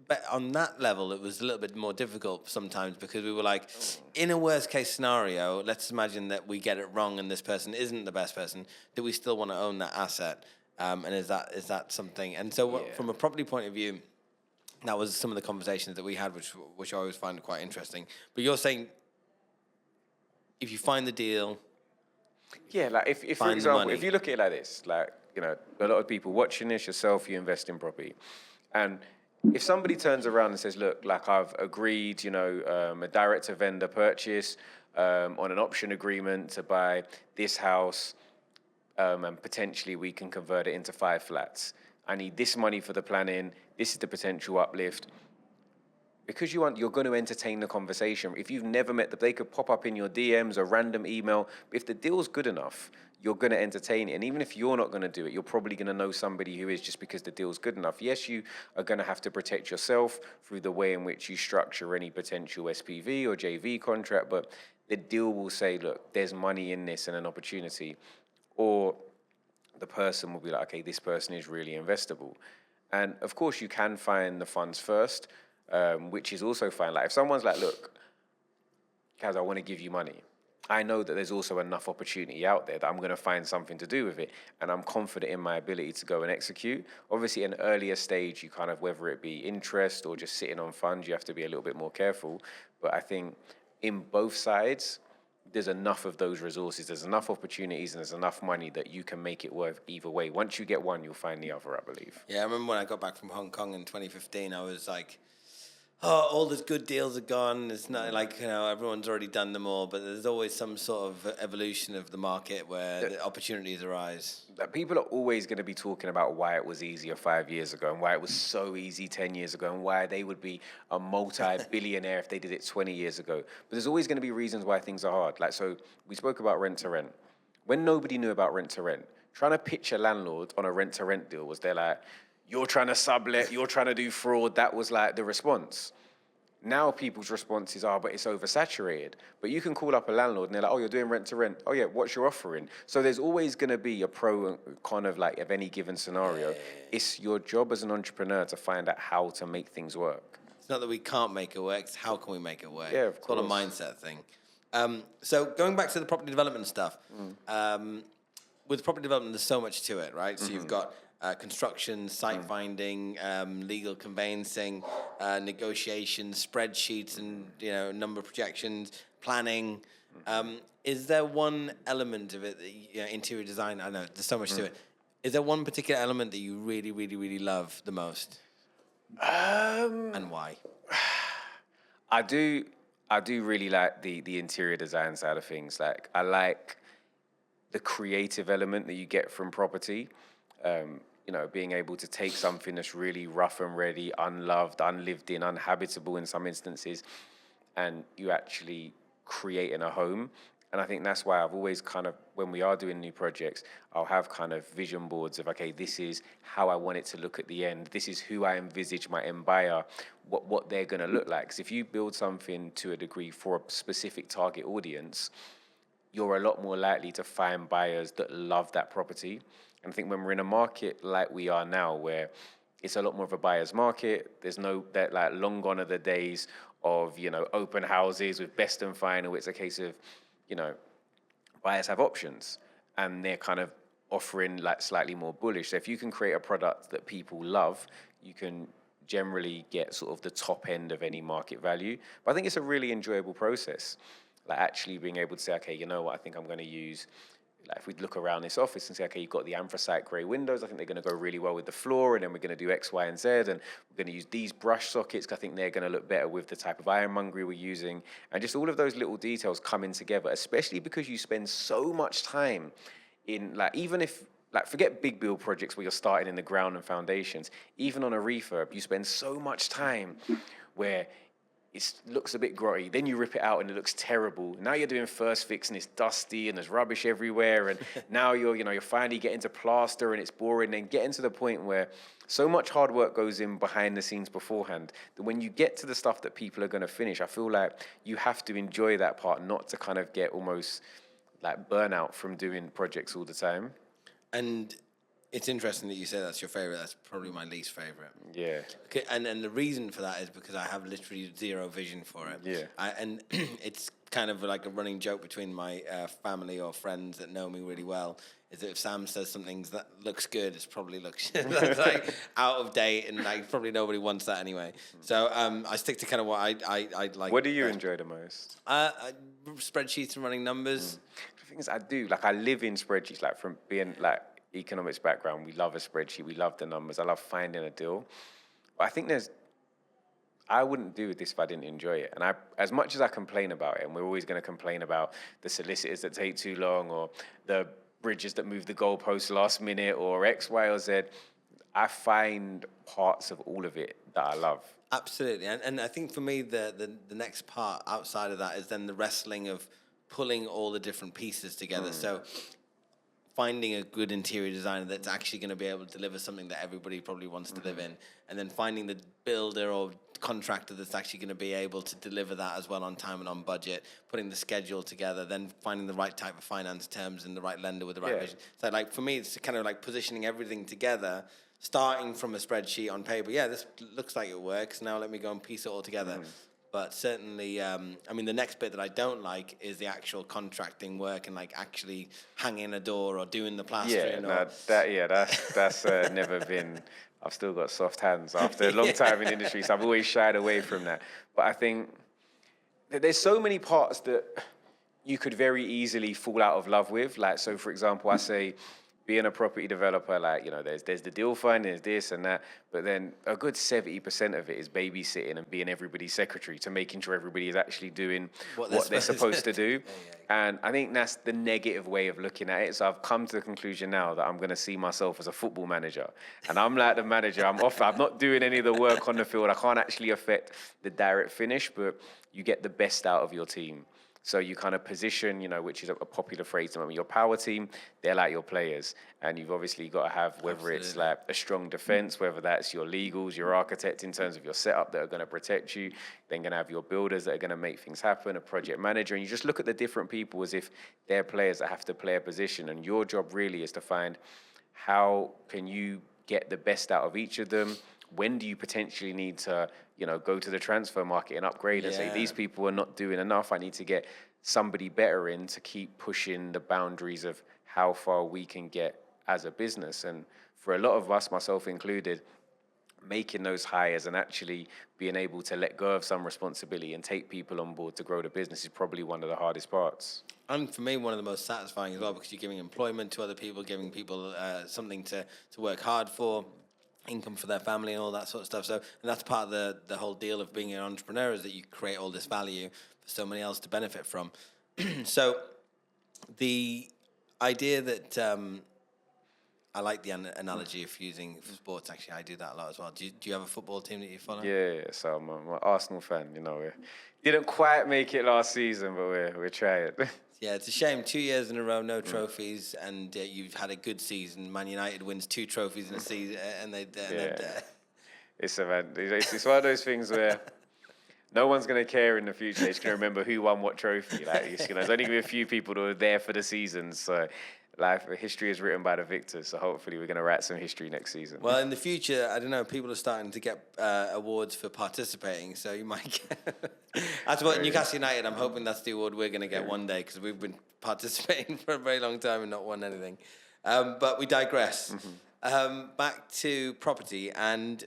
but on that level, it was a little bit more difficult sometimes, because we were like, in a worst case scenario, let's imagine that we get it wrong and this person isn't the best person. Do we still want to own that asset? And is that something? And so from a property point of view, that was some of the conversations that we had, which I always find quite interesting. But you're saying, if you find the deal,
like if for example, if you look at it like this, like, a lot of people watching this, yourself, you invest in property, and if somebody turns around and says, look, like I've agreed, a direct vendor purchase on an option agreement to buy this house, and potentially we can convert it into 5 flats. I need this money for the planning. This is the potential uplift. Because you're going to entertain the conversation. If you've never met them, they could pop up in your DMs, a random email. If the deal's good enough, you're going to entertain it. And even if you're not going to do it, you're probably going to know somebody who is, just because the deal's good enough. Yes, you are going to have to protect yourself through the way in which you structure any potential SPV or JV contract, but the deal will say, look, there's money in this and an opportunity. Or the person will be like, okay, this person is really investable. And of course, you can find the funds first, which is also fine. Like if someone's like, look, Kaz, I want to give you money. I know that there's also enough opportunity out there that I'm going to find something to do with it. And I'm confident in my ability to go and execute. Obviously, in an earlier stage, you kind of, whether it be interest or just sitting on funds, you have to be a little bit more careful. But I think in both sides, there's enough of those resources, there's enough opportunities, and there's enough money that you can make it work either way. Once you get one, you'll find the other, I believe.
Yeah, I remember when I got back from Hong Kong in 2015, I was like, oh, all the good deals are gone. It's not like, everyone's already done them all, but there's always some sort of evolution of the market where the opportunities arise.
People are always going to be talking about why it was easier 5 years ago and why it was so easy 10 years ago and why they would be a multi-billionaire if they did it 20 years ago. But there's always going to be reasons why things are hard. Like, so we spoke about rent to rent. When nobody knew about rent to rent, trying to pitch a landlord on a rent to rent deal was, they're like, you're trying to sublet, you're trying to do fraud. That was like the response. Now people's responses are, but it's oversaturated. But you can call up a landlord and they're like, oh, you're doing rent to rent. Oh yeah, what's your offering? So there's always going to be a pro and con of any given scenario. It's your job as an entrepreneur to find out how to make things work.
It's not that we can't make it work, it's how can we make it work?
Yeah, of course.
It's all a mindset thing. So going back to the property development stuff, with property development, there's so much to it, right? So you've got construction, site finding, legal conveyancing, negotiations, spreadsheets, and number projections, planning. Is there one element of it that interior design? I know there's so much to it. Is there one particular element that you really, really, really love the most? And why?
I do really like the interior design side of things. Like, I like the creative element that you get from property. Being able to take something that's really rough and ready, unloved, unlived in, uninhabitable in some instances, and you actually create in a home. And I think that's why I've always kind of, when we are doing new projects, I'll have kind of vision boards of, okay, this is how I want it to look at the end. This is who I envisage my end buyer, what they're going to look like. Because if you build something to a degree for a specific target audience, you're a lot more likely to find buyers that love that property. And I think when we're in a market like we are now, where it's a lot more of a buyer's market, there's no, that like long gone are the days of, open houses with best and final. It's a case of, buyers have options and they're kind of offering like slightly more bullish. So if you can create a product that people love, you can generally get sort of the top end of any market value. But I think it's a really enjoyable process. Like actually being able to say, okay, you know what, I think I'm going to use, like if we look around this office and say, okay, you've got the anthracite grey windows, I think they're going to go really well with the floor, and then we're going to do X, Y, and Z, and we're going to use these brush sockets, because I think they're going to look better with the type of ironmongery we're using, and just all of those little details coming together, especially because you spend so much time in, like, even if, like, forget big build projects where you're starting in the ground and foundations, even on a refurb, you spend so much time where it looks a bit grotty, then you rip it out and it looks terrible. Now you're doing first fix and it's dusty and there's rubbish everywhere, and now you're finally getting to plaster and it's boring, and getting to the point where so much hard work goes in behind the scenes beforehand that when you get to the stuff that people are going to finish, I feel like you have to enjoy that part, not to kind of get almost like burnout from doing projects all the time.
And it's interesting that you say that's your favorite. That's probably my least favorite.
Yeah.
Okay, and the reason for that is because I have literally zero vision for it.
Yeah.
And it's kind of like a running joke between my family or friends that know me really well, is that if Sam says something that looks good, it probably looks that's like out of date, and like probably nobody wants that anyway. So I stick to kind of what I like.
What do you enjoy the most?
Spreadsheets and running numbers.
The thing is, I do. Like, I live in spreadsheets, like from being like economics background, we love a spreadsheet, we love the numbers, I love finding a deal. But I think I wouldn't do this if I didn't enjoy it. And as much as I complain about it, and we're always going to complain about the solicitors that take too long, or the bridges that move the goalposts last minute, or X, Y, or Z, I find parts of all of it that I love.
Absolutely. And I think for me, the next part outside of that is then the wrestling of pulling all the different pieces together. So finding a good interior designer that's actually going to be able to deliver something that everybody probably wants to live in, and then finding the builder or contractor that's actually going to be able to deliver that as well on time and on budget, putting the schedule together, then finding the right type of finance terms and the right lender with the right vision. So like for me, it's kind of like positioning everything together, starting from a spreadsheet on paper. Yeah, this looks like it works. Now let me go and piece it all together. But certainly, I mean, the next bit that I don't like is the actual contracting work and like actually hanging a door or doing the plastering.
That's never been. I've still got soft hands after a long time in the industry, so I've always shied away from that. But I think that there's so many parts that you could very easily fall out of love with. Like, so for example, I say, being a property developer, like, there's the deal finding, there's this and that, but then a good 70% of it is babysitting and being everybody's secretary to making sure everybody is actually doing what they're supposed to do. And I think that's the negative way of looking at it. So I've come to the conclusion now that I'm going to see myself as a football manager. And I'm like the manager, I'm not doing any of the work on the field. I can't actually affect the direct finish, but you get the best out of your team. So you kind of position, which is a popular phrase at the moment, your power team, they're like your players. And you've obviously got to have, whether it's like a strong defense, whether that's your legals, your architect in terms of your setup that are going to protect you, then going to have your builders that are going to make things happen, a project manager. And you just look at the different people as if they're players that have to play a position. And your job really is to find how can you get the best out of each of them. When do you potentially need to, go to the transfer market and upgrade and say, these people are not doing enough. I need to get somebody better in to keep pushing the boundaries of how far we can get as a business. And for a lot of us, myself included, making those hires and actually being able to let go of some responsibility and take people on board to grow the business is probably one of the hardest parts.
And for me, one of the most satisfying as well, because you're giving employment to other people, giving people something to work hard for, income for their family and all that sort of stuff. So, and that's part of the whole deal of being an entrepreneur, is that you create all this value for somebody else to benefit from. So the idea that I like the analogy of using sports. Actually, I do that a lot as well. Do you have a football team that you follow?
Yeah, so I'm an Arsenal fan. We didn't quite make it last season, but we're trying.
Yeah, it's a shame. 2 years in a row, no trophies, and you've had a good season. Man United wins 2 trophies in a season, and
It's it's one of those things where no one's going to care in the future. They're just going to remember who won what trophy. Like, there's only going to be a few people that were there for the season. So, history is written by the victors. So hopefully we're going to write some history next season.
Well, in the future, I don't know, people are starting to get awards for participating, so you might get... That's what Newcastle United, I'm hoping that's the award we're going to get one day, because we've been participating for a very long time and not won anything. But we digress. Back to property and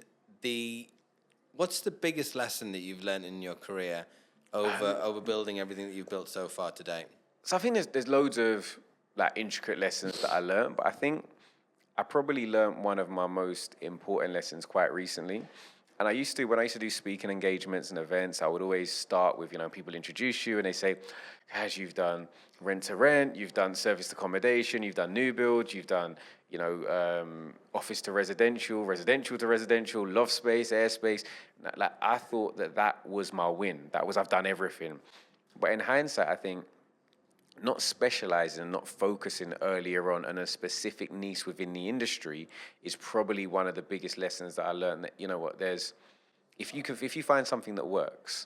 what's the biggest lesson that you've learned in your career over building everything that you've built so far today?
So I think there's loads of intricate lessons that I learned, but I think I probably learned one of my most important lessons quite recently. And when I used to do speaking engagements and events, I would always start with, people introduce you and they say, Kaz, you've done rent to rent, you've done service to accommodation, you've done new builds, you've done, office to residential, residential to residential, loft space, airspace. I thought that was my win. I've done everything. But in hindsight, I think not specializing and not focusing earlier on a specific niche within the industry is probably one of the biggest lessons that I learned. That if you find something that works,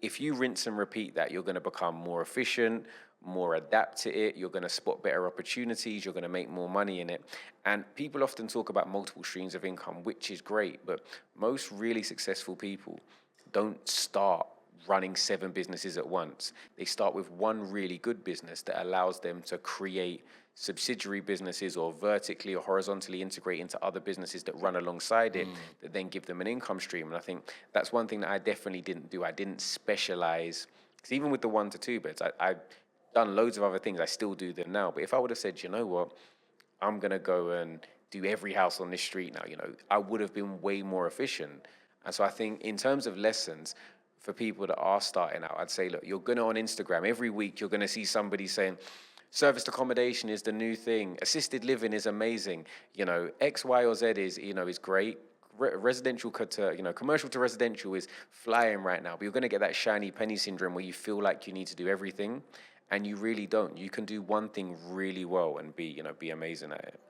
if you rinse and repeat that, you're going to become more efficient, more adapt to it. You're going to spot better opportunities. You're going to make more money in it. And people often talk about multiple streams of income, which is great, but most really successful people don't start running 7 businesses at once. They start with one really good business that allows them to create subsidiary businesses or vertically or horizontally integrate into other businesses that run alongside it that then give them an income stream. And I think that's one thing that I definitely didn't do. I didn't specialize, because even with the 1 to 2 beds, I've done loads of other things. I still do them now. But if I would have said, you know what, I'm going to go and do every house on this street now, I would have been way more efficient. And so I think in terms of lessons, for people that are starting out, I'd say, look, you're going to on Instagram, every week you're going to see somebody saying, serviced accommodation is the new thing, assisted living is amazing, X, Y, or Z is great. Residential to, commercial to residential is flying right now, but you're going to get that shiny penny syndrome where you feel like you need to do everything, and you really don't. You can do one thing really well and be amazing at it.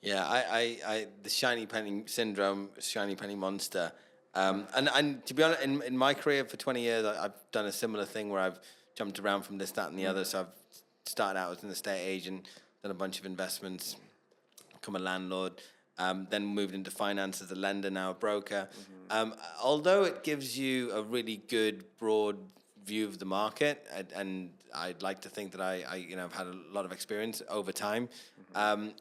Yeah, I the shiny penny syndrome, shiny penny monster. And to be honest, in my career for 20 years, I've done a similar thing where I've jumped around from this, that, and the other. So I've started out as an estate agent, done a bunch of investments, become a landlord, then moved into finance as a lender, now a broker. Although it gives you a really good, broad view of the market, and I'd like to think that I've had a lot of experience over time.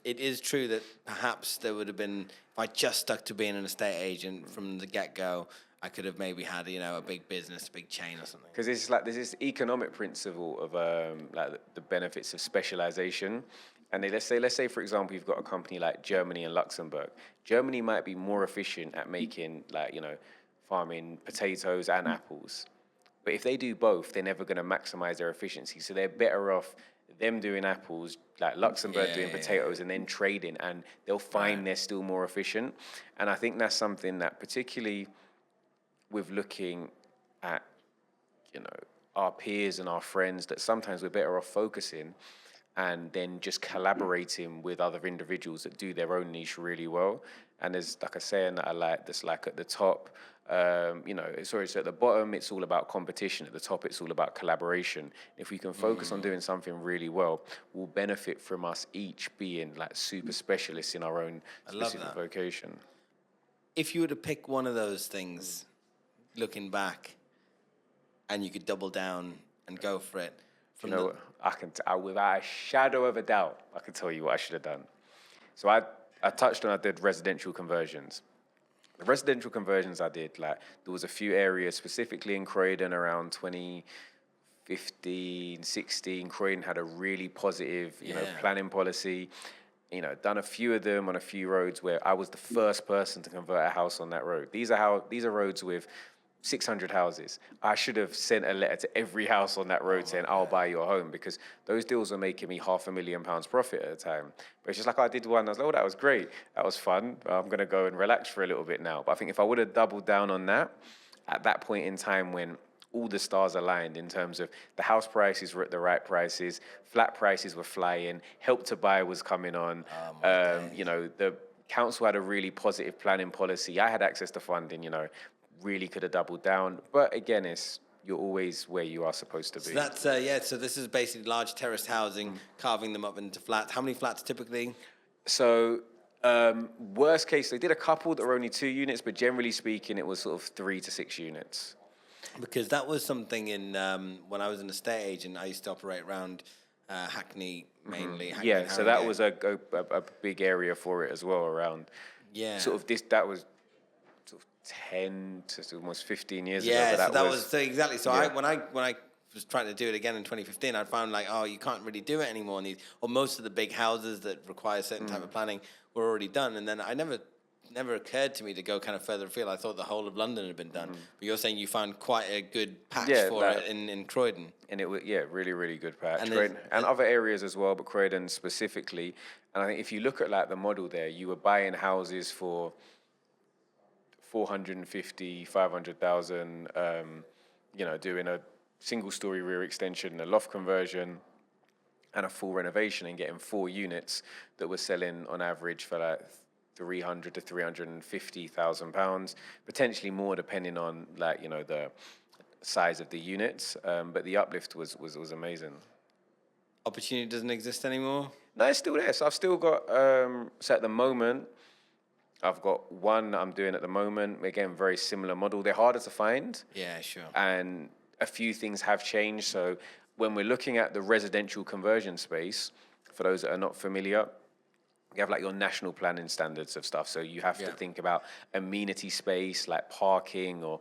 It is true that perhaps there would have been, if I just stuck to being an estate agent from the get-go, I could have maybe had a big business, a big chain or something.
Because there's this economic principle of the benefits of specialization. And let's say for example you've got a company like Germany and Luxembourg. Germany might be more efficient at making farming potatoes and apples. But if they do both, they're never going to maximize their efficiency. So they're better off them doing apples, like Luxembourg doing potatoes, and then trading, and they'll find they're still more efficient. And I think that's something that, particularly with looking at, our peers and our friends, that sometimes we're better off focusing and then just collaborating with other individuals that do their own niche really well. And there's like a saying that I like, that's like at the top, so at the bottom, it's all about competition. At the top, it's all about collaboration. If we can focus on doing something really well, we'll benefit from us each being super specialists in our own specific vocation.
If you were to pick one of those things, looking back, and you could double down and go for it,
without a shadow of a doubt, I can tell you what I should have done. So I touched on, I did residential conversions. The residential conversions I did, there was a few areas, specifically in Croydon around 2015, 16. Croydon had a really positive, planning policy. Done a few of them on a few roads where I was the first person to convert a house on that road. These are roads with 600 houses. I should have sent a letter to every house on that road saying, I'll buy your home, because those deals were making me £500,000 profit at the time. But it's just I did one, I was like, that was great. That was fun. I'm going to go and relax for a little bit now. But I think if I would have doubled down on that, at that point in time when all the stars aligned in terms of the house prices were at the right prices, flat prices were flying, Help to Buy was coming on. You know, the council had a really positive planning policy. I had access to funding, you know, really could have doubled down. But again, you're always where you are supposed to be.
So that's, so this is basically large terraced housing, carving them up into flats. How many flats typically?
So worst case, they did a couple that were only 2 units, but generally speaking, it was sort of 3 to 6 units.
Because that was something in, when I was an estate agent, I used to operate around Hackney mainly. Hackney
Yeah,
and
so that
Harrogate.
was a big area for it as well around.
Yeah.
Sort of that was sort of 10 to almost 15 years ago.
Yeah,
but
so that was so exactly. So
yeah.
when I was trying to do it again in 2015, I found like, oh, you can't really do it anymore. And or most of the big houses that require certain type of planning were already done. And then I never occurred to me to go kind of further afield. I thought the whole of London had been done. But you're saying you found quite a good patch for it in Croydon.
And it was, really, really good patch.
And
Croydon, and other areas as well, but Croydon specifically. And I think if you look at like the model there, you were buying houses for 450, 500,000, you know, doing a single story rear extension, a loft conversion, and a full renovation, and getting 4 units that were selling on average for like 300 to 350,000 pounds, potentially more depending on like, you know, the size of the units. But the uplift was amazing.
Opportunity doesn't exist anymore?
No, it's still there. So I've still got, so at the moment, I've got one that I'm doing at the moment. Again, very similar model. They're harder to find.
Yeah, sure.
And a few things have changed. So when we're looking at the residential conversion space, for those that are not familiar, you have like your national planning standards of stuff. So you have to think about amenity space, like parking, or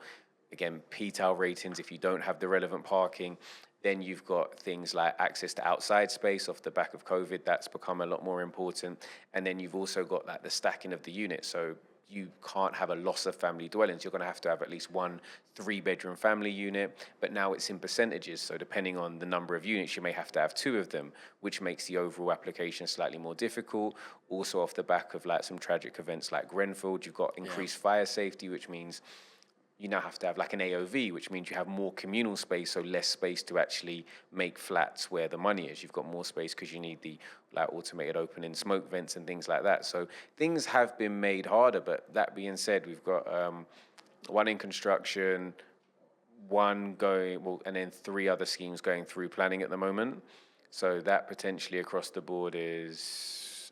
again, PTAL ratings if you don't have the relevant parking. Then you've got things like access to outside space off the back of COVID. That's become a lot more important. And then you've also got like the stacking of the units. So you can't have a loss of family dwellings. You're going to have at least 1 3-bedroom family unit, but now it's in percentages. So depending on the number of units, you may have to have 2 of them, which makes the overall application slightly more difficult. Also off the back of like some tragic events like Grenfell, you've got increased fire safety, which means you now have to have like an AOV, which means you have more communal space, so less space to actually make flats where the money is. You've got more space because you need the like automated opening smoke vents and things like that. So things have been made harder, but that being said, we've got 1 in construction, 1 going, well, and then 3 other schemes going through planning at the moment. So that potentially across the board is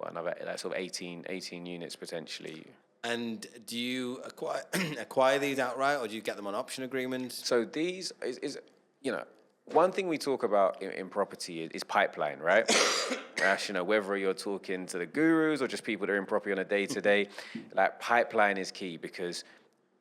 another sort of 18 units potentially.
And do you acquire these outright, or do you get them on option agreements?
So these is you know, one thing we talk about in property is pipeline, right? Ash, you know, whether you're talking to the gurus or just people that are in property on a day-to-day, like pipeline is key because,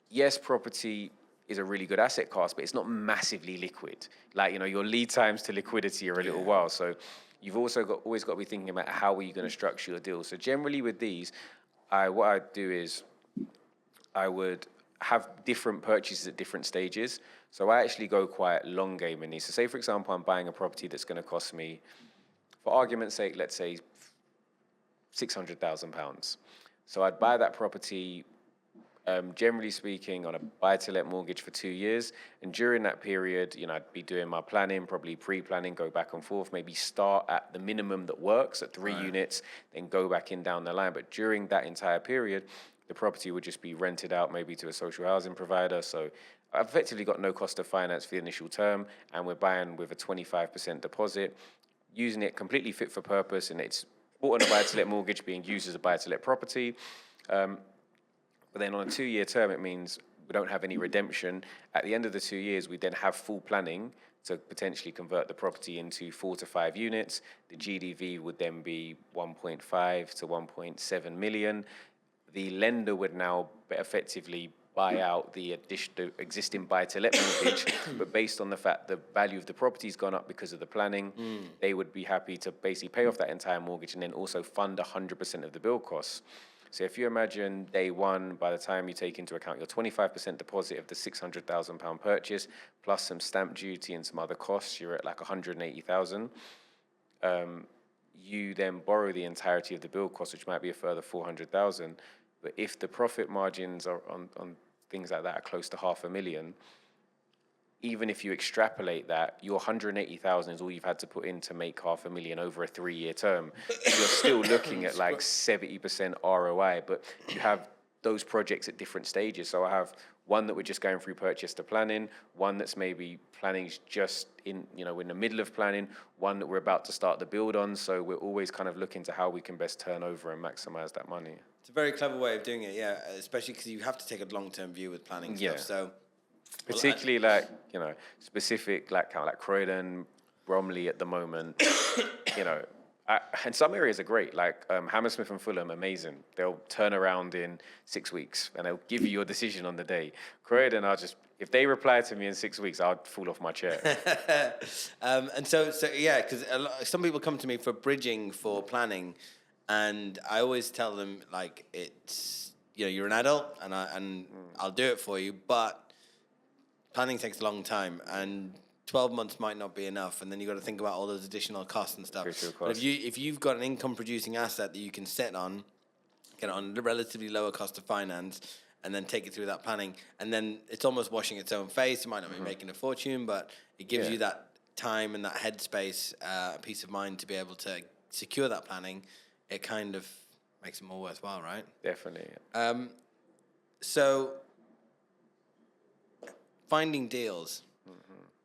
yes, property is a really good asset class, but it's not massively liquid. Like, you know, your lead times to liquidity are a little while. So you've also always got to be thinking about how are you going to structure your deal. So generally with these, what I do is I would have different purchases at different stages. So I actually go quite long game in these. So say, for example, I'm buying a property that's going to cost me, for argument's sake, let's say £600,000. So I'd buy that property, generally speaking, on a buy-to-let mortgage for 2 years. And during that period, you know, I'd be doing my planning, probably pre-planning, go back and forth, maybe start at the minimum that works at 3 units, then go back in down the line. But during that entire period, the property would just be rented out maybe to a social housing provider. So I've effectively got no cost of finance for the initial term, and we're buying with a 25% deposit, using it completely fit for purpose, and it's bought on a buy-to-let mortgage being used as a buy-to-let property. But then on a 2-year term, it means we don't have any redemption. At the end of the 2 years, we then have full planning to potentially convert the property into 4 to 5 units. The GDV would then be 1.5 to 1.7 million. The lender would now effectively buy out the existing buy-to-let mortgage, but based on the fact the value of the property's gone up because of the planning, they would be happy to basically pay off that entire mortgage and then also fund 100% of the build costs. So if you imagine day one, by the time you take into account your 25% deposit of the £600,000 purchase, plus some stamp duty and some other costs, you're at like 180,000. You then borrow the entirety of the build cost, which might be a further 400,000. But if the profit margins are on things like that are close to 500,000. Even if you extrapolate that, your 180,000 is all you've had to put in to make 500,000 over a 3-year term. You're still looking at like 70% ROI, but you have those projects at different stages. So I have one that we're just going through purchase to planning, one that's maybe planning's just in, we're in the middle of planning, one that we're about to start the build on. So we're always kind of looking to how we can best turn over and maximize that money.
It's a very clever way of doing it, yeah, especially because you have to take a long-term view with planning stuff. So
particularly specific like kind of like Croydon, Bromley at the moment, and some areas are great, like Hammersmith and Fulham, amazing. They'll turn around in 6 weeks and they'll give you your decision on the day. Croydon, if they reply to me in 6 weeks, I'll fall off my chair.
And so yeah, because some people come to me for bridging for planning, and I always tell them like it's you're an adult and I'll do it for you, but planning takes a long time, and 12 months might not be enough, and then you got to think about all those additional costs and stuff. But if you've got an income producing asset that you can sit on, get on a relatively lower cost of finance, and then take it through that planning, and then it's almost washing its own face. It might not be making a fortune, but it gives you that time and that headspace, peace of mind to be able to secure that planning. It kind of makes it more worthwhile, right?
Definitely.
So finding deals,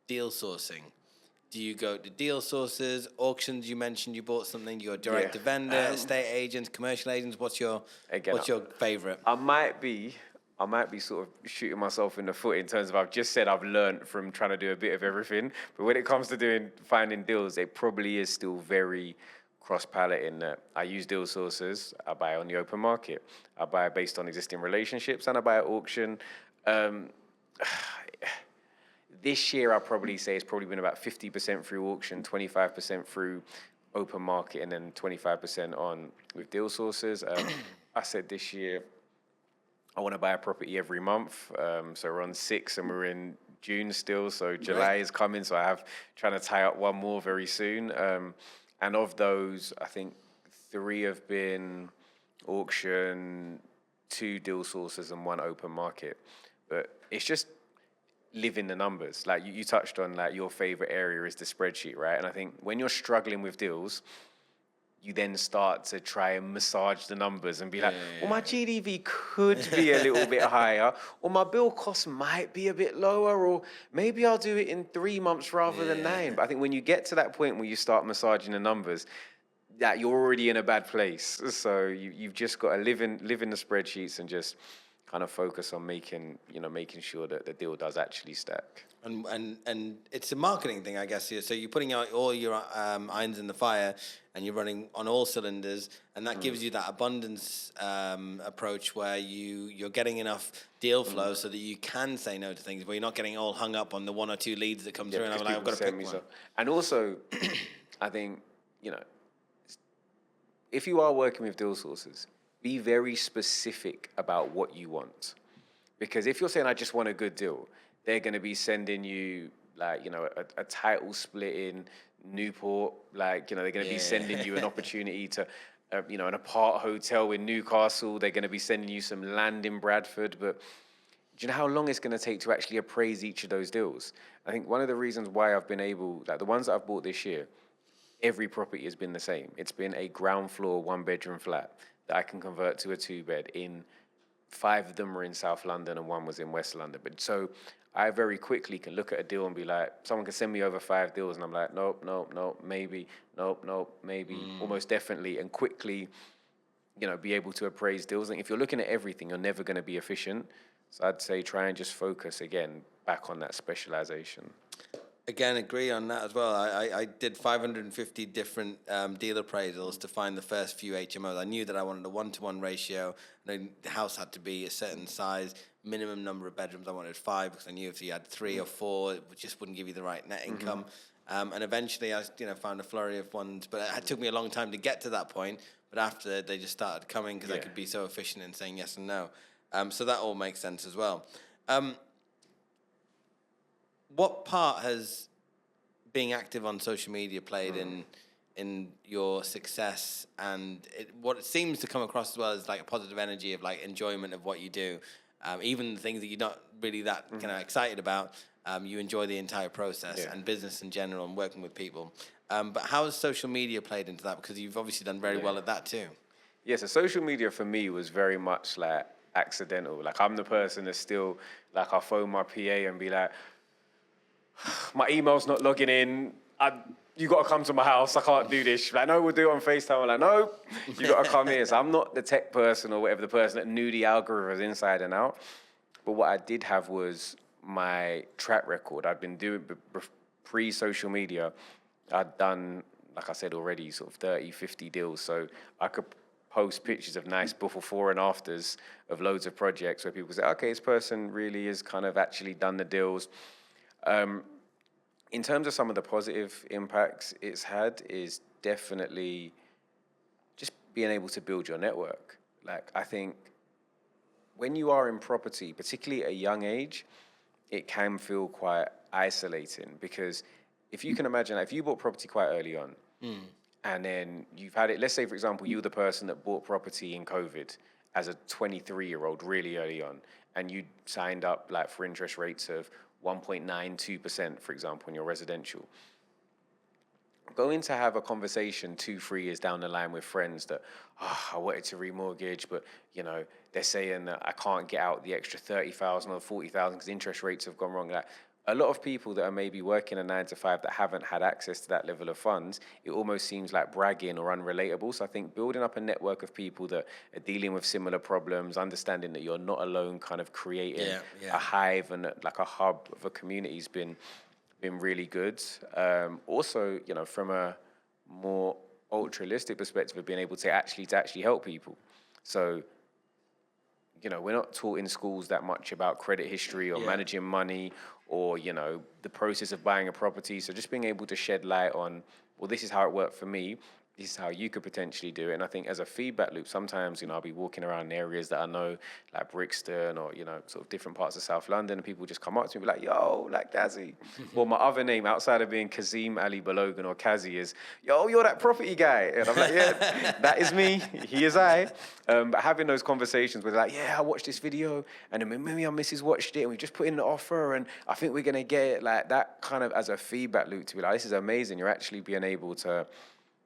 deal sourcing. Do you go to deal sources, auctions? You mentioned you bought something. You go direct to vendor, estate agents, commercial agents. What's your favorite?
I might be sort of shooting myself in the foot in terms of I've just said I've learned from trying to do a bit of everything. But when it comes to finding deals, it probably is still very cross-palette in that I use deal sources. I buy on the open market. I buy based on existing relationships, and I buy at auction. This year, I'll probably say it's probably been about 50% through auction, 25% through open market, and then 25% on with deal sources. I said this year, I want to buy a property every month. So we're on 6 and we're in June still. So July is coming. So I have trying to tie up one more very soon. And of those, I think 3 have been auction, 2 deal sources, and 1 open market. But it's just living the numbers. Like you touched on, like your favorite area is the spreadsheet, right? And I think when you're struggling with deals, you then start to try and massage the numbers and be like, well, my GDV could be a little bit higher, or my bill cost might be a bit lower, or maybe I'll do it in 3 months rather than 9. But I think when you get to that point where you start massaging the numbers, that you're already in a bad place. So you've just got to live in the spreadsheets and just kind of focus on making sure that the deal does actually stack.
And it's a marketing thing, I guess. So you're putting out all your irons in the fire, and you're running on all cylinders, and that gives you that abundance approach where you're getting enough deal flow so that you can say no to things, but you're not getting all hung up on the 1 or 2 leads that come through, and I'm like, I've got to pick one.
And also, I think, if you are working with deal sources, be very specific about what you want. Because if you're saying, I just want a good deal, they're going to be sending you a title split in Newport. They're going to be sending you an opportunity to, an apart hotel in Newcastle. They're going to be sending you some land in Bradford. But do you know how long it's going to take to actually appraise each of those deals? I think one of the reasons why I've been able, the ones that I've bought this year, every property has been the same. It's been a ground floor, 1-bedroom flat that I can convert to a 2-bed in. 5 of them were in South London and 1 was in West London. But so I very quickly can look at a deal and be like, someone can send me over 5 deals and I'm like, nope, maybe, nope, maybe, almost definitely, and quickly, be able to appraise deals. And if you're looking at everything, you're never going to be efficient. So I'd say try and just focus again back on that specialization.
Again, agree on that as well. I did 550 different deal appraisals to find the first few HMOs. I knew that I wanted a 1-to-1 ratio. The house had to be a certain size, minimum number of bedrooms. I wanted 5 because I knew if you had 3 or 4, it just wouldn't give you the right net income. And eventually, I found a flurry of ones, but it took me a long time to get to that point. But after they just started coming because I could be so efficient in saying yes and no. So that all makes sense as well. What part has being active on social media played in your success? And what it seems to come across as well is like a positive energy of like enjoyment of what you do. even the things that you're not really that kind of excited about, you enjoy the entire process and business in general and working with people. But how has social media played into that? Because you've obviously done very well at that too.
Yeah, so social media for me was very much like accidental. Like I'm the person that's still like I'll phone my PA and be like, my email's not logging in. You got to come to my house. I can't do this. She's like, no, we'll do it on FaceTime. I'm like, no, you got to come here. So I'm not the tech person or whatever, the person that knew the algorithms inside and out. But what I did have was my track record. I'd been doing pre-social media. I'd done, like I said already, sort of 30, 50 deals. So I could post pictures of nice before and afters of loads of projects where people say, okay, this person really has kind of actually done the deals. In terms of some of the positive impacts it's had is definitely just being able to build your network. Like, I think when you are in property, particularly at a young age, it can feel quite isolating because if you can imagine, like, if you bought property quite early on and then you've had it, let's say, for example, you were the person that bought property in COVID as a 23-year-old really early on, and you signed up like for interest rates of 1.92%, for example, in your residential. Going to have a conversation 2-3 years down the line with friends that, I wanted to remortgage, but they're saying that I can't get out the extra 30,000 or 40,000 because interest rates have gone wrong. Like, a lot of people that are maybe working a 9-to-5 that haven't had access to that level of funds, it almost seems like bragging or unrelatable. So I think building up a network of people that are dealing with similar problems, understanding that you're not alone, kind of creating a hive and like a hub of a community has been really good. Also, from a more altruistic perspective of being able to actually help people. So, we're not taught in schools that much about credit history or managing money or, the process of buying a property. So just being able to shed light on, well, this is how it worked for me. This is how you could potentially do it. And I think as a feedback loop, sometimes, I'll be walking around in areas that I know, like Brixton or, sort of different parts of South London, and people just come up to me and be like, yo, like Kazy. Or my other name outside of being Kazeem Alli-Balogun or Kazy is, yo, you're that property guy. And I'm like, yeah, that is me. He is I. But having those conversations with like, yeah, I watched this video and then maybe our missus watched it and we just put in the offer and I think we're going to get it, like that kind of as a feedback loop to be like, this is amazing. You're actually being able to,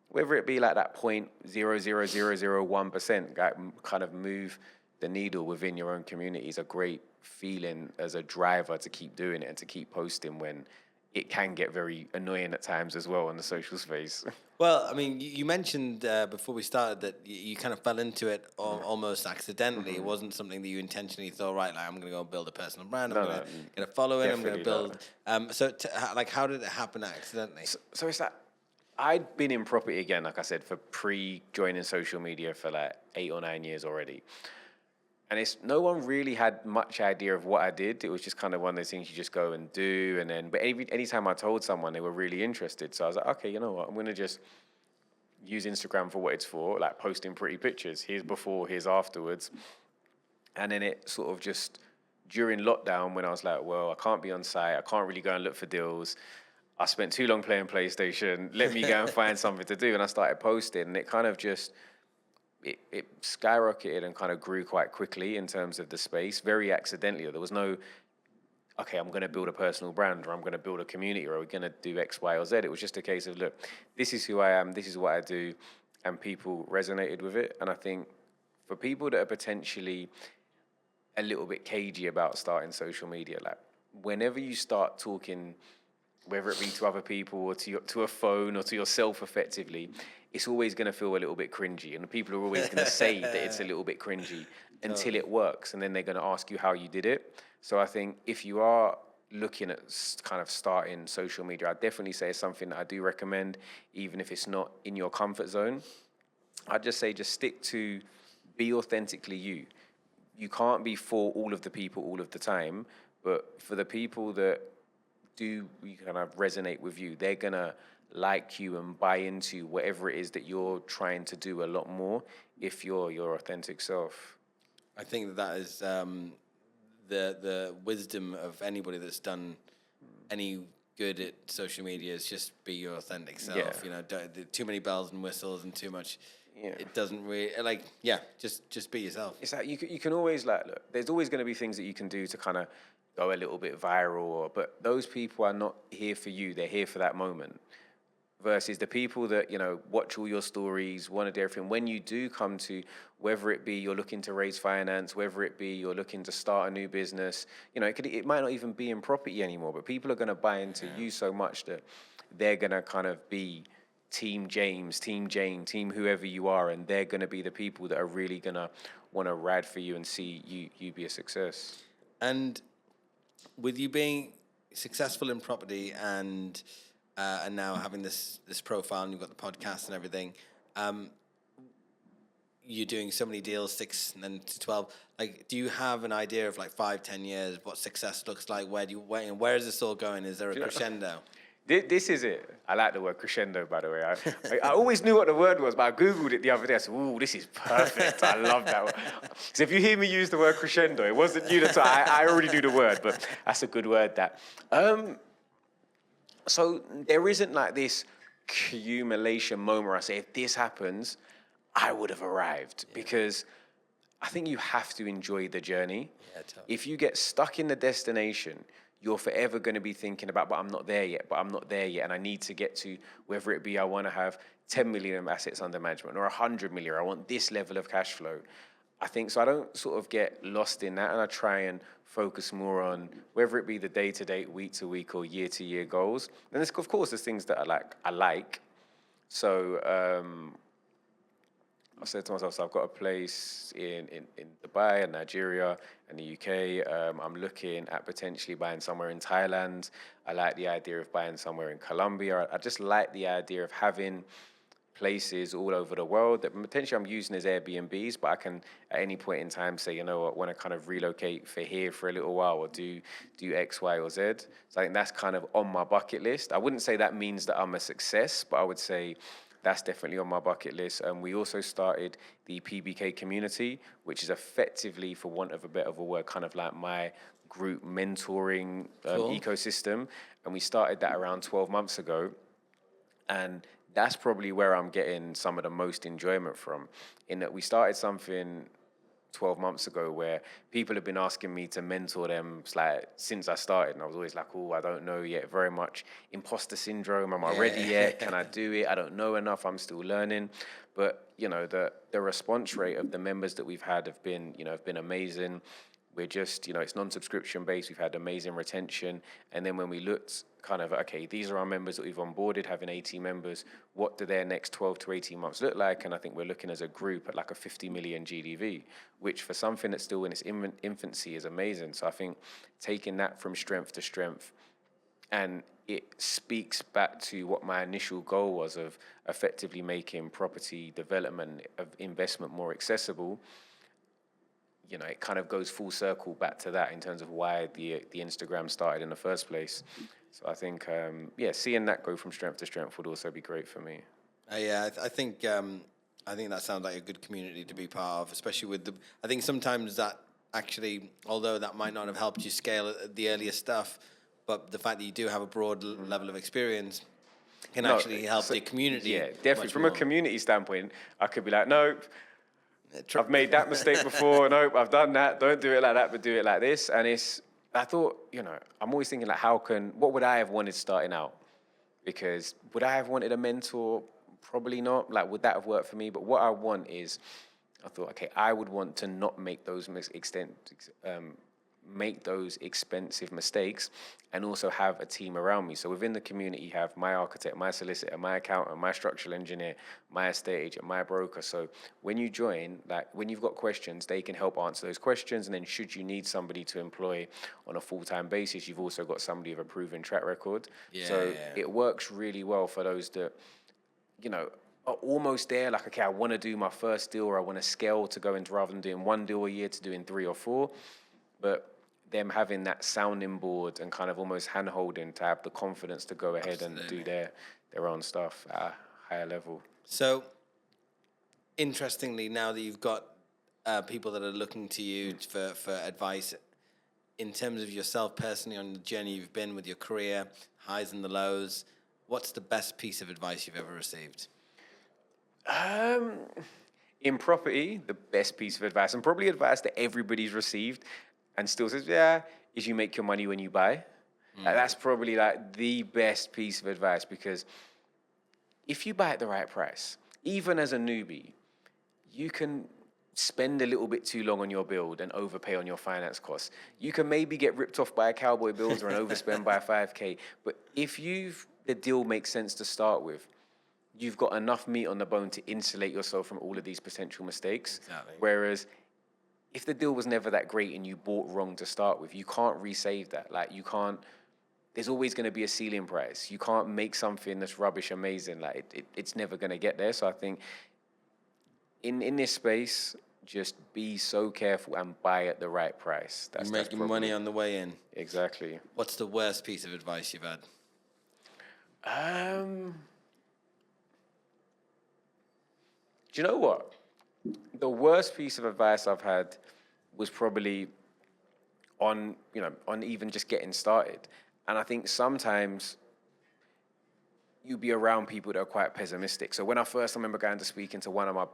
whether it be like that 0.00001%, like kind of move the needle within your own community is a great feeling as a driver to keep doing it and to keep posting when it can get very annoying at times as well in the social space.
Well, I mean, you mentioned before we started that you kind of fell into it almost accidentally. It wasn't something that you intentionally thought, right, like I'm going to go build a personal brand, I'm going to follow it, I'm going to build. So how did it happen accidentally?
So it's that I'd been in property again, like I said, for pre-joining social media for like 8 or 9 years already. And no one really had much idea of what I did. It was just kind of one of those things you just go and do. And then, but anytime I told someone, they were really interested. So I was like, okay, you know what? I'm going to just use Instagram for what it's for, like posting pretty pictures. Here's before, here's afterwards. And then it sort of just, during lockdown, when I was like, well, I can't be on site. I can't really go and look for deals. I spent too long playing PlayStation. Let me go and find something to do. And I started posting, and it kind of just, it skyrocketed and kind of grew quite quickly in terms of the space, very accidentally. There was no, okay, I'm going to build a personal brand or I'm going to build a community or we're going to do X, Y, or Z. It was just a case of, look, this is who I am, this is what I do, and people resonated with it. And I think for people that are potentially a little bit cagey about starting social media, like whenever you start talking, whether it be to other people or to a phone or to yourself effectively, it's always going to feel a little bit cringy. And people are always going to say that it's a little bit cringy until it works. And then they're going to ask you how you did it. So I think if you are looking at kind of starting social media, I'd definitely say it's something that I do recommend, even if it's not in your comfort zone. I'd just say just stick to be authentically you. You can't be for all of the people all of the time, but for the people that do kind of resonate with you, they're gonna like you and buy into whatever it is that you're trying to do a lot more if you're your authentic self.
I think that is the wisdom of anybody that's done any good at social media is just be your authentic self.
Yeah.
You know, too many bells and whistles and too much. it doesn't really just be yourself.
It's like you can always like look. There's always going to be things that you can do to kind of go a little bit viral, but those people are not here for you. They're here for that moment. Versus the people that watch all your stories, want to do everything. When you do come to, whether it be you're looking to raise finance, whether it be you're looking to start a new business, it might not even be in property anymore. But people are going to buy into you so much that they're going to kind of be Team James, Team Jane, Team whoever you are, and they're going to be the people that are really going to want to ride for you and see you be a success.
And with you being successful in property and now having this profile, and you've got the podcast and everything, you're doing so many deals, 6 and then to 12. Like, do you have an idea of like 5-10 years what success looks like? Where is this all going? Is there a crescendo?
This is it. I like the word crescendo, by the way. I always knew what the word was, but I Googled it the other day. I said, ooh, this is perfect. I love that word. So if you hear me use the word crescendo, it wasn't you that I already knew the word, but that's a good word, that. So there isn't like this accumulation moment where I say, if this happens, I would have arrived. Because I think you have to enjoy the journey. Yeah, totally. If you get stuck in the destination, you're forever going to be thinking about, but I'm not there yet, and I need to get to, whether it be I want to have 10 million assets under management or 100 million, I want this level of cash flow. I think so. I don't sort of get lost in that, and I try and focus more on whether it be the day-to-day, week-to-week, or year-to-year goals. And there's, of course, there's things that I like. So I said to myself, so I've got a place in Dubai and Nigeria and the UK. I'm looking at potentially buying somewhere in Thailand. I like the idea of buying somewhere in Colombia. I just like the idea of having places all over the world that potentially I'm using as Airbnbs, but I can at any point in time say, I want to kind of relocate for here for a little while or do X, Y, or Z. So I think that's kind of on my bucket list. I wouldn't say that means that I'm a success, but I would say that's definitely on my bucket list. And we also started the PBK community, which is effectively, for want of a better word, kind of like my group mentoring ecosystem. And we started that around 12 months ago. And that's probably where I'm getting some of the most enjoyment from, in that we started something 12 months ago where people have been asking me to mentor them since I started. And I was always like, oh, I don't know yet. Very much imposter syndrome. Am I ready yet? Can I do it? I don't know enough. I'm still learning. But, the response rate of the members that we've had have been amazing. We're just, it's non-subscription based. We've had amazing retention. And then when we looked kind of, okay, these are our members that we've onboarded, having 80 members. What do their next 12 to 18 months look like? And I think we're looking as a group at like a 50 million GDV, which for something that's still in its infancy is amazing. So I think taking that from strength to strength, and it speaks back to what my initial goal was of effectively making property development of investment more accessible. It kind of goes full circle back to that in terms of why the Instagram started in the first place. So I think, seeing that go from strength to strength would also be great for me.
I think that sounds like a good community to be part of, especially with I think sometimes that actually, although that might not have helped you scale the earlier stuff, but the fact that you do have a broad level of experience can actually help the community. Yeah,
definitely. From a community standpoint, I could be like, nope, I've made that mistake before. Nope, I've done that. Don't do it like that, but do it like this. And I thought, I'm always thinking like, what would I have wanted starting out? Because would I have wanted a mentor? Probably not. Like, would that have worked for me? But what I want is, I thought, okay, I would want to not make those expensive mistakes, and also have a team around me. So within the community, you have my architect, my solicitor, my accountant, my structural engineer, my estate agent, my broker. So when you join, like when you've got questions, they can help answer those questions. And then should you need somebody to employ on a full-time basis, you've also got somebody with a proven track record. It works really well for those that, are almost there. Like, okay, I want to do my first deal, or I want to scale to go into, rather than doing 1 deal a year, to doing 3 or 4. But them having that sounding board and kind of almost hand-holding to have the confidence to go ahead and do their own stuff at a higher level.
So, interestingly, now that you've got people that are looking to you for advice, in terms of yourself personally on the journey you've been with your career, highs and the lows, what's the best piece of advice you've ever received?
In property, the best piece of advice, and probably advice that everybody's received and still says, yeah, is you make your money when you buy. That's probably like the best piece of advice, because if you buy at the right price, even as a newbie, you can spend a little bit too long on your build and overpay on your finance costs. You can maybe get ripped off by a cowboy builder and overspend by 5K. But if the deal makes sense to start with, you've got enough meat on the bone to insulate yourself from all of these potential mistakes.
Exactly.
Whereas if the deal was never that great and you bought wrong to start with, you can't resave that. Like, you can't, there's always going to be a ceiling price. You can't make something that's rubbish amazing. Like, it's never going to get there. So I think in this space, just be so careful and buy at the right price.
You're making money on the way in.
Exactly.
What's the worst piece of advice you've had?
Do you know what? The worst piece of advice I've had was probably on even just getting started. And I think sometimes you be around people that are quite pessimistic. So when I remember going to speaking to one of my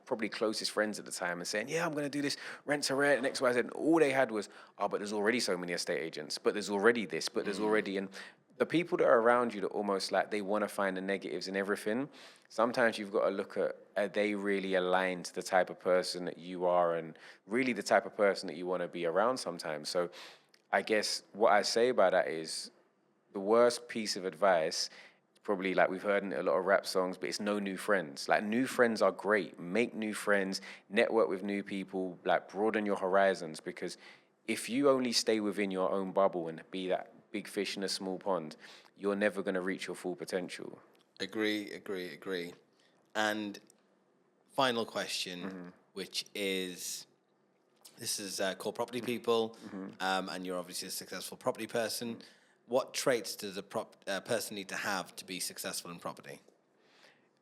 probably closest friends at the time and saying, yeah, I'm going to do this rent to rent and X, Y, Z. And all they had was, but there's already so many estate agents, but there's already this, but there's already, and the people that are around you that almost like they want to find the negatives in everything. Sometimes you've got to look at, are they really aligned to the type of person that you are and really the type of person that you want to be around sometimes. So I guess what I say about that is the worst piece of advice, probably like we've heard in a lot of rap songs, but it's no new friends. Like, new friends are great. Make new friends, network with new people, like broaden your horizons, because if you only stay within your own bubble and be that big fish in a small pond, you're never going to reach your full potential.
Agree. And final question, which is, this is called Property People, and you're obviously a successful property person. What traits does a person need to have to be successful in property?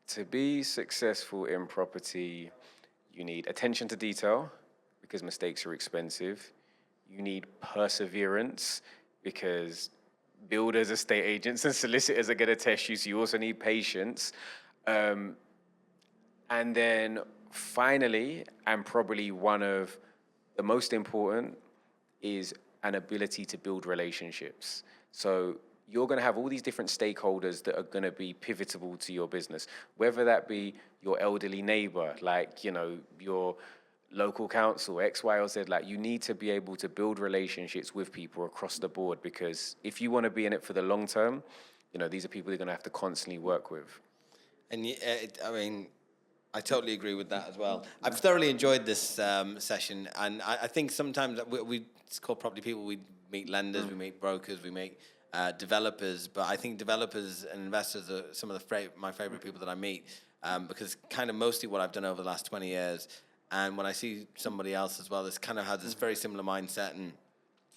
To be successful in property, you need attention to detail, because mistakes are expensive. You need perseverance, because builders, estate agents, and solicitors are going to test you, so you also need patience. And then finally, and probably one of the most important, is an ability to build relationships. So you're going to have all these different stakeholders that are going to be pivotal to your business, whether that be your elderly neighbor, like, your local council, X, Y, or Z. Like, you need to be able to build relationships with people across the board, because if you want to be in it for the long term, these are people you're going to have to constantly work with. And
I totally agree with that as well. I've thoroughly enjoyed this session, and I think sometimes it's called Property People. We meet lenders, we meet brokers, we meet developers, but I think developers and investors are some of my favorite people that I meet, because kind of mostly what I've done over the last 20 years. And when I see somebody else as well that's kind of has this very similar mindset and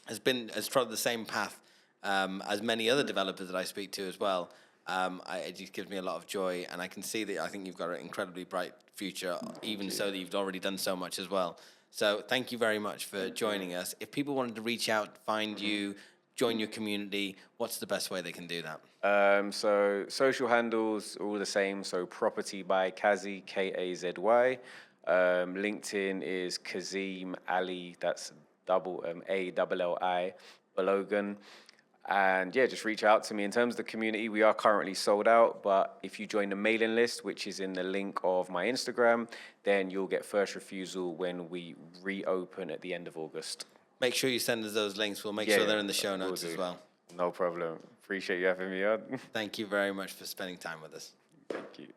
has trod the same path as many other developers that I speak to as well, it just gives me a lot of joy. And I can see that I think you've got an incredibly bright future, even so that you've already done so much as well. So thank you very much for joining us. If people wanted to reach out, find you, join your community, what's the best way they can do that?
So social handles are all the same. So PropertyByKazy, Kazy. LinkedIn is Kazeem Ali, that's ALLI, Balogun. And yeah, just reach out to me. In terms of the community, we are currently sold out, but if you join the mailing list, which is in the link of my Instagram, then you'll get first refusal when we reopen at the end of August.
Make sure you send us those links. We'll make sure they're in the show notes as well.
No problem. Appreciate you having me on.
Thank you very much for spending time with us.
Thank you.